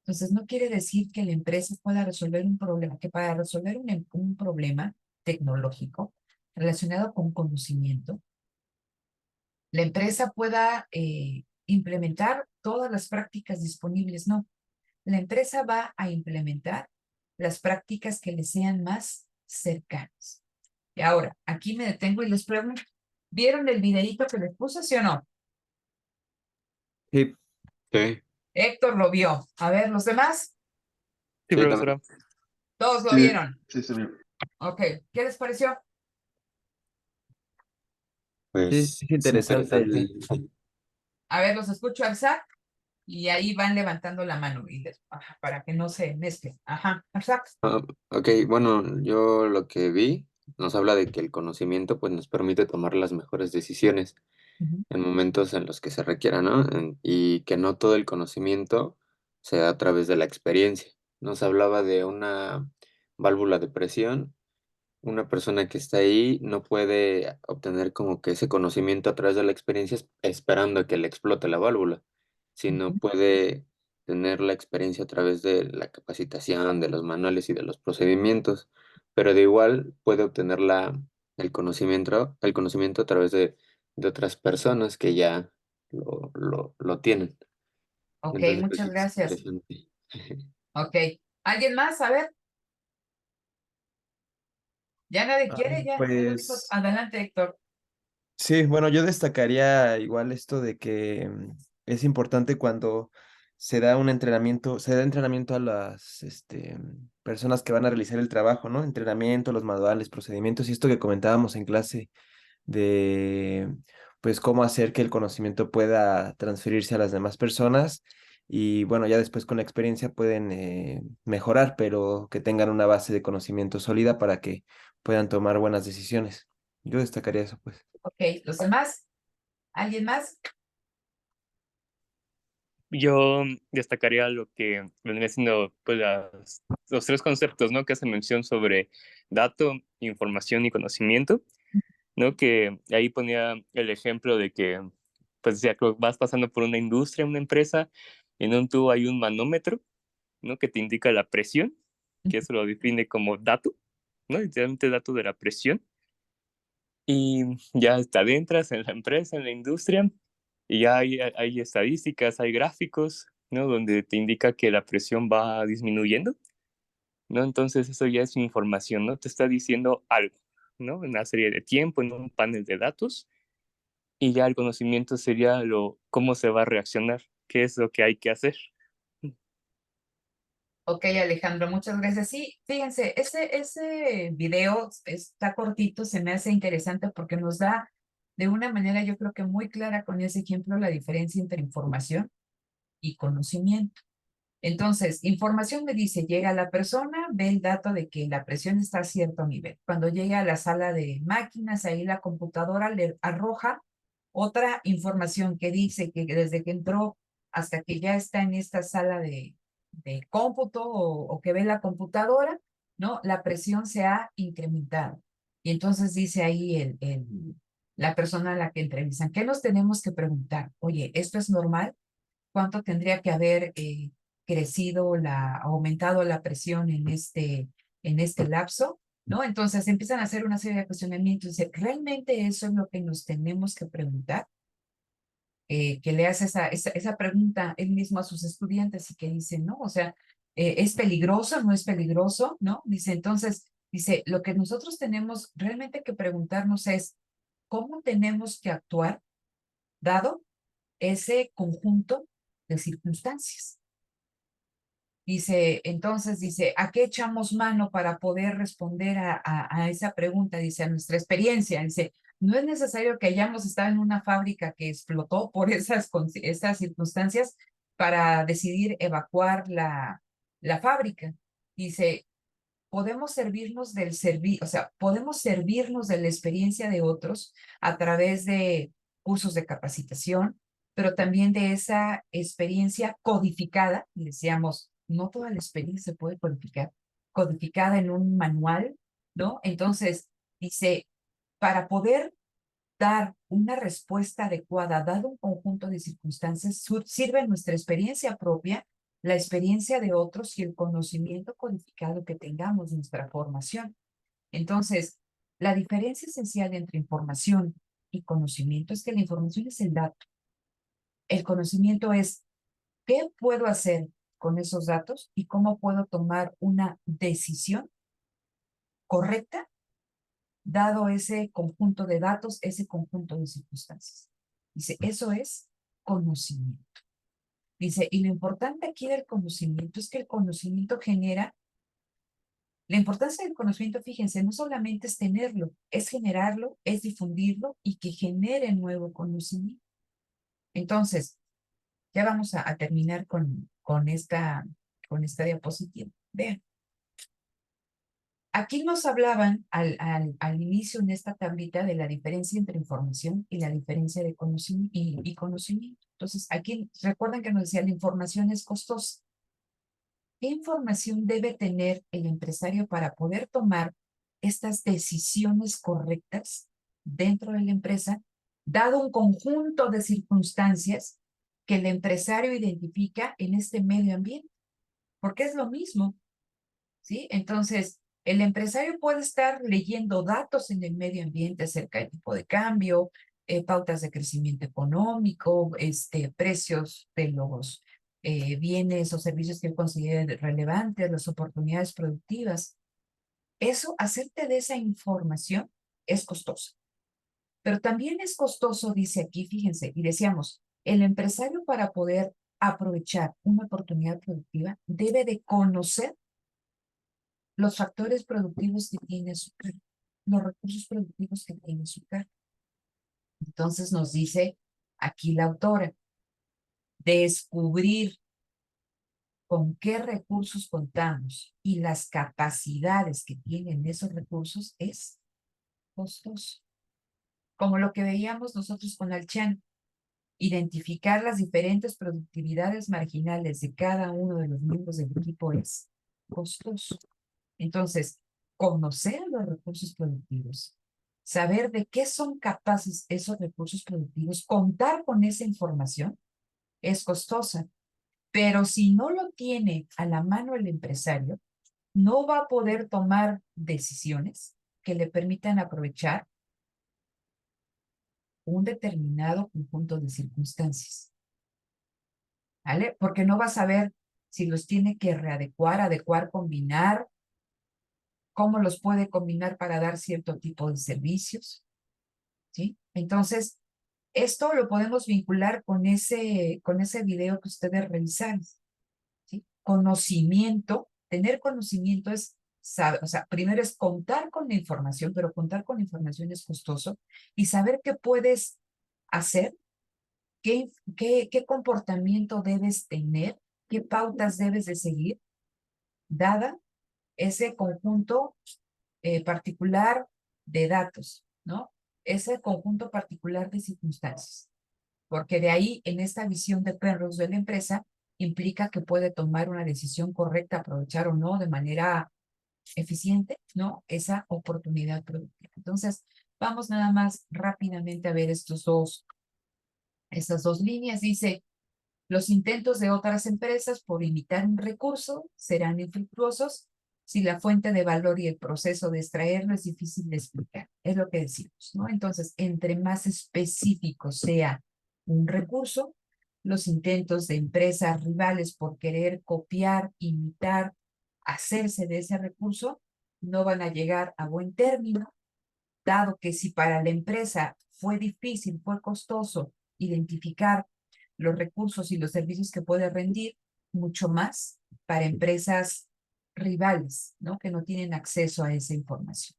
Entonces no quiere decir que la empresa pueda resolver un problema, que para resolver un problema tecnológico relacionado con conocimiento, la empresa pueda implementar todas las prácticas disponibles. No, la empresa va a implementar las prácticas que le sean más cercanas. Y ahora, aquí me detengo y les pregunto, ¿vieron el videíto que les puse, sí o no? Sí, Sí, Héctor lo vio. A ver, ¿los demás? Sí, sí, profesora. Todos lo Sí, vieron. sí, sí. Ok, ¿qué les pareció? sí, pues es es interesante. interesante. A ver, los escucho al SAC y ahí van levantando la mano ajá, para que no se mezclen. Ajá, al SAC. Ah, ok, bueno, yo lo que vi nos habla de que el conocimiento pues nos permite tomar las mejores decisiones Ujú. en momentos en los que se requiera, ¿no? Y que no todo el conocimiento se da a través de la experiencia. Nos hablaba de una válvula de presión. Una persona que está ahí no puede obtener como que ese conocimiento a través de la experiencia esperando a que le explote la válvula, sino Ujú. puede tener la experiencia a través de la capacitación, de los manuales y de los procedimientos, pero de igual puede obtener el conocimiento a través de otras personas que ya lo tienen. Ok, Entonces, pues muchas es gracias. interesante. Ok. ¿Alguien más? A ver, ya nadie Ah, quiere, ya. pues Adelante, Héctor. sí, bueno, yo destacaría igual esto de que es importante cuando se da entrenamiento a las personas que van a realizar el trabajo, ¿no? Entrenamiento, los manuales, procedimientos y esto que comentábamos en clase de, pues, cómo hacer que el conocimiento pueda transferirse a las demás personas y, bueno, ya después con la experiencia pueden mejorar, pero que tengan una base de conocimiento sólida para que puedan tomar buenas decisiones. Yo destacaría eso, pues. Ok, ¿los demás? ¿Alguien más? Yo destacaría lo que vendría siendo pues, los tres conceptos, ¿no? Que hace mención sobre dato, información y conocimiento, ¿no? Que ahí ponía el ejemplo de que, pues, ya que vas pasando por una industria, una empresa, en un tubo hay un manómetro, ¿no? Que te indica la presión, que eso lo define como dato, ¿no? Literalmente dato de la presión. Y ya te adentras en la empresa, en la industria, y ya hay estadísticas, hay gráficos, ¿no? Donde te indica que la presión va disminuyendo, ¿no? Entonces eso ya es información, ¿no? Te está diciendo algo, ¿no? En una serie de tiempo, en un panel de datos, y ya el conocimiento sería cómo se va a reaccionar, qué es lo que hay que hacer. Ok, Alejandro, muchas gracias. Sí, fíjense, ese video está cortito, se me hace interesante porque nos da de una manera, yo creo que muy clara con ese ejemplo, la diferencia entre información y conocimiento. Entonces, información me dice, llega la persona, ve el dato de que la presión está a cierto nivel. Cuando llega a la sala de máquinas, ahí la computadora le arroja otra información que dice que desde que entró hasta que ya está en esta sala de cómputo o que ve la computadora, ¿no? La presión se ha incrementado. Y entonces dice ahí la persona a la que entrevistan, ¿qué nos tenemos que preguntar? Oye, ¿esto es normal? ¿Cuánto tendría que haber crecido, aumentado la presión en este lapso? ¿No? Entonces empiezan a hacer una serie de cuestionamientos. Dice, ¿realmente eso es lo que nos tenemos que preguntar? Que le hace esa pregunta él mismo a sus estudiantes y que dice, ¿no? O sea, ¿es peligroso? ¿No es peligroso? ¿No? Dice, entonces, dice, lo que nosotros tenemos realmente que preguntarnos es, ¿cómo tenemos que actuar dado ese conjunto de circunstancias? Dice, entonces, dice, ¿a qué echamos mano para poder responder a esa pregunta? Dice, a nuestra experiencia. Dice, no es necesario que hayamos estado en una fábrica que explotó por esas circunstancias para decidir evacuar la fábrica. Dice, podemos servirnos o sea, podemos servirnos de la experiencia de otros a través de cursos de capacitación, pero también de esa experiencia codificada, y decíamos, no toda la experiencia se puede codificar, codificada en un manual, ¿no? Entonces, dice, para poder dar una respuesta adecuada, dado un conjunto de circunstancias, sirve nuestra experiencia propia, la experiencia de otros y el conocimiento codificado que tengamos, nuestra formación. Entonces, la diferencia esencial entre información y conocimiento es que la información es el dato. El conocimiento es qué puedo hacer con esos datos y cómo puedo tomar una decisión correcta dado ese conjunto de datos, ese conjunto de circunstancias. Dice, eso es conocimiento. Dice, y lo importante aquí del conocimiento es que el conocimiento genera, la importancia del conocimiento, fíjense, no solamente es tenerlo, es generarlo, es difundirlo y que genere nuevo conocimiento. Entonces, ya vamos a terminar con esta diapositiva. Vean. Aquí nos hablaban al inicio en esta tablita de la diferencia entre información y la diferencia de conocimiento y conocimiento. Entonces, aquí recuerden que nos decía la información es costosa. ¿Qué información debe tener el empresario para poder tomar estas decisiones correctas dentro de la empresa, dado un conjunto de circunstancias que el empresario identifica en este medio ambiente? Porque es lo mismo, ¿sí? Entonces, el empresario puede estar leyendo datos en el medio ambiente acerca del tipo de cambio, pautas de crecimiento económico, precios de los bienes o servicios que él considere relevantes, las oportunidades productivas. Eso, hacerte de esa información es costoso. Pero también es costoso, dice aquí, fíjense, y decíamos, el empresario para poder aprovechar una oportunidad productiva, debe de conocer los factores productivos que tiene su cargo, los recursos productivos que tiene su cargo. Entonces nos dice aquí la autora, descubrir con qué recursos contamos y las capacidades que tienen esos recursos es costoso. Como lo que veíamos nosotros con Alchan, identificar las diferentes productividades marginales de cada uno de los miembros del equipo es costoso. Entonces, conocer los recursos productivos, saber de qué son capaces esos recursos productivos, contar con esa información es costosa. Pero si no lo tiene a la mano el empresario, no va a poder tomar decisiones que le permitan aprovechar un determinado conjunto de circunstancias, ¿vale? Porque no va a saber si los tiene que readecuar, adecuar, combinar, cómo los puede combinar para dar cierto tipo de servicios, ¿sí? Entonces, esto lo podemos vincular con ese video que ustedes revisaron, ¿sí? Conocimiento, tener conocimiento es saber, o sea, primero es contar con la información, pero contar con la información es costoso, y saber qué puedes hacer, qué comportamiento debes tener, qué pautas debes de seguir, dada ese conjunto particular de datos, ¿no? Ese conjunto particular de circunstancias. Porque de ahí, en esta visión de Penrose de la empresa, implica que puede tomar una decisión correcta, aprovechar o no de manera eficiente, ¿no? Esa oportunidad productiva. Entonces, vamos nada más rápidamente a ver estas dos líneas. Dice, los intentos de otras empresas por imitar un recurso serán infructuosos si la fuente de valor y el proceso de extraerlo es difícil de explicar. Es lo que decimos, ¿no? Entonces, entre más específico sea un recurso, los intentos de empresas rivales por querer copiar, imitar, hacerse de ese recurso, no van a llegar a buen término, dado que si para la empresa fue difícil, fue costoso identificar los recursos y los servicios que puede rendir, mucho más para empresas rivales, ¿no? Que no tienen acceso a esa información.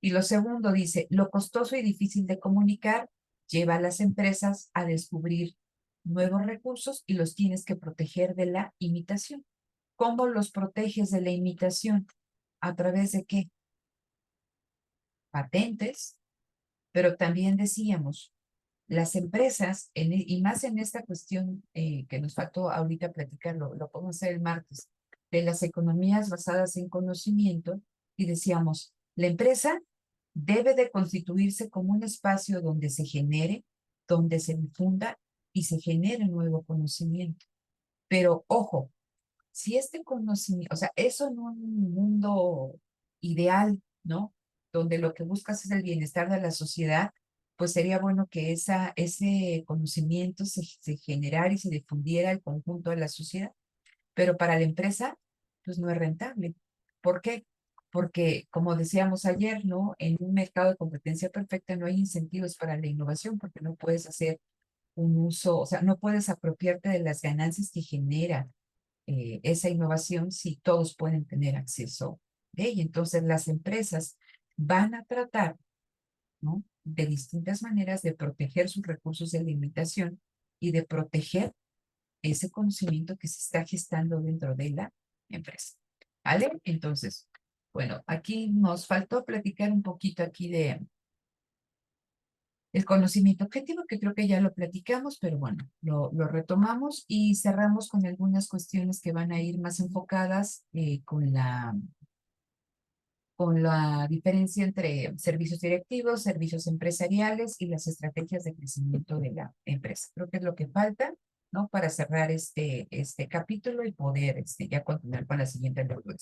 Y lo segundo dice, lo costoso y difícil de comunicar lleva a las empresas a descubrir nuevos recursos y los tienes que proteger de la imitación. ¿Cómo los proteges de la imitación? ¿A través de qué? Patentes, pero también decíamos, las empresas, y más en esta cuestión que nos faltó ahorita platicarlo, lo podemos hacer el martes, de las economías basadas en conocimiento, y decíamos, la empresa debe de constituirse como un espacio donde se genere, donde se difunda y se genere nuevo conocimiento. Pero ojo, si este conocimiento, o sea, eso en un mundo ideal, ¿no? Donde lo que buscas es el bienestar de la sociedad, pues sería bueno que ese conocimiento se generara y se difundiera al conjunto de la sociedad. Pero para la empresa, pues no es rentable. ¿Por qué? Porque, como decíamos ayer, ¿no? En un mercado de competencia perfecta no hay incentivos para la innovación porque no puedes hacer un uso, o sea, no puedes apropiarte de las ganancias que genera esa innovación si todos pueden tener acceso a ella. Entonces, las empresas van a tratar, ¿no? De distintas maneras de proteger sus recursos de limitación y de proteger ese conocimiento que se está gestando dentro de la empresa. ¿Vale? Entonces, bueno, aquí nos faltó platicar un poquito aquí de el conocimiento objetivo, que creo que ya lo platicamos, pero bueno, lo retomamos y cerramos con algunas cuestiones que van a ir más enfocadas con la diferencia entre servicios directivos, servicios empresariales y las estrategias de crecimiento de la empresa. Creo que es lo que falta, ¿no? Para cerrar este capítulo y poder ya continuar con la siguiente lectura.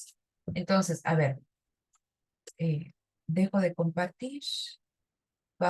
Entonces, a ver, dejo de compartir.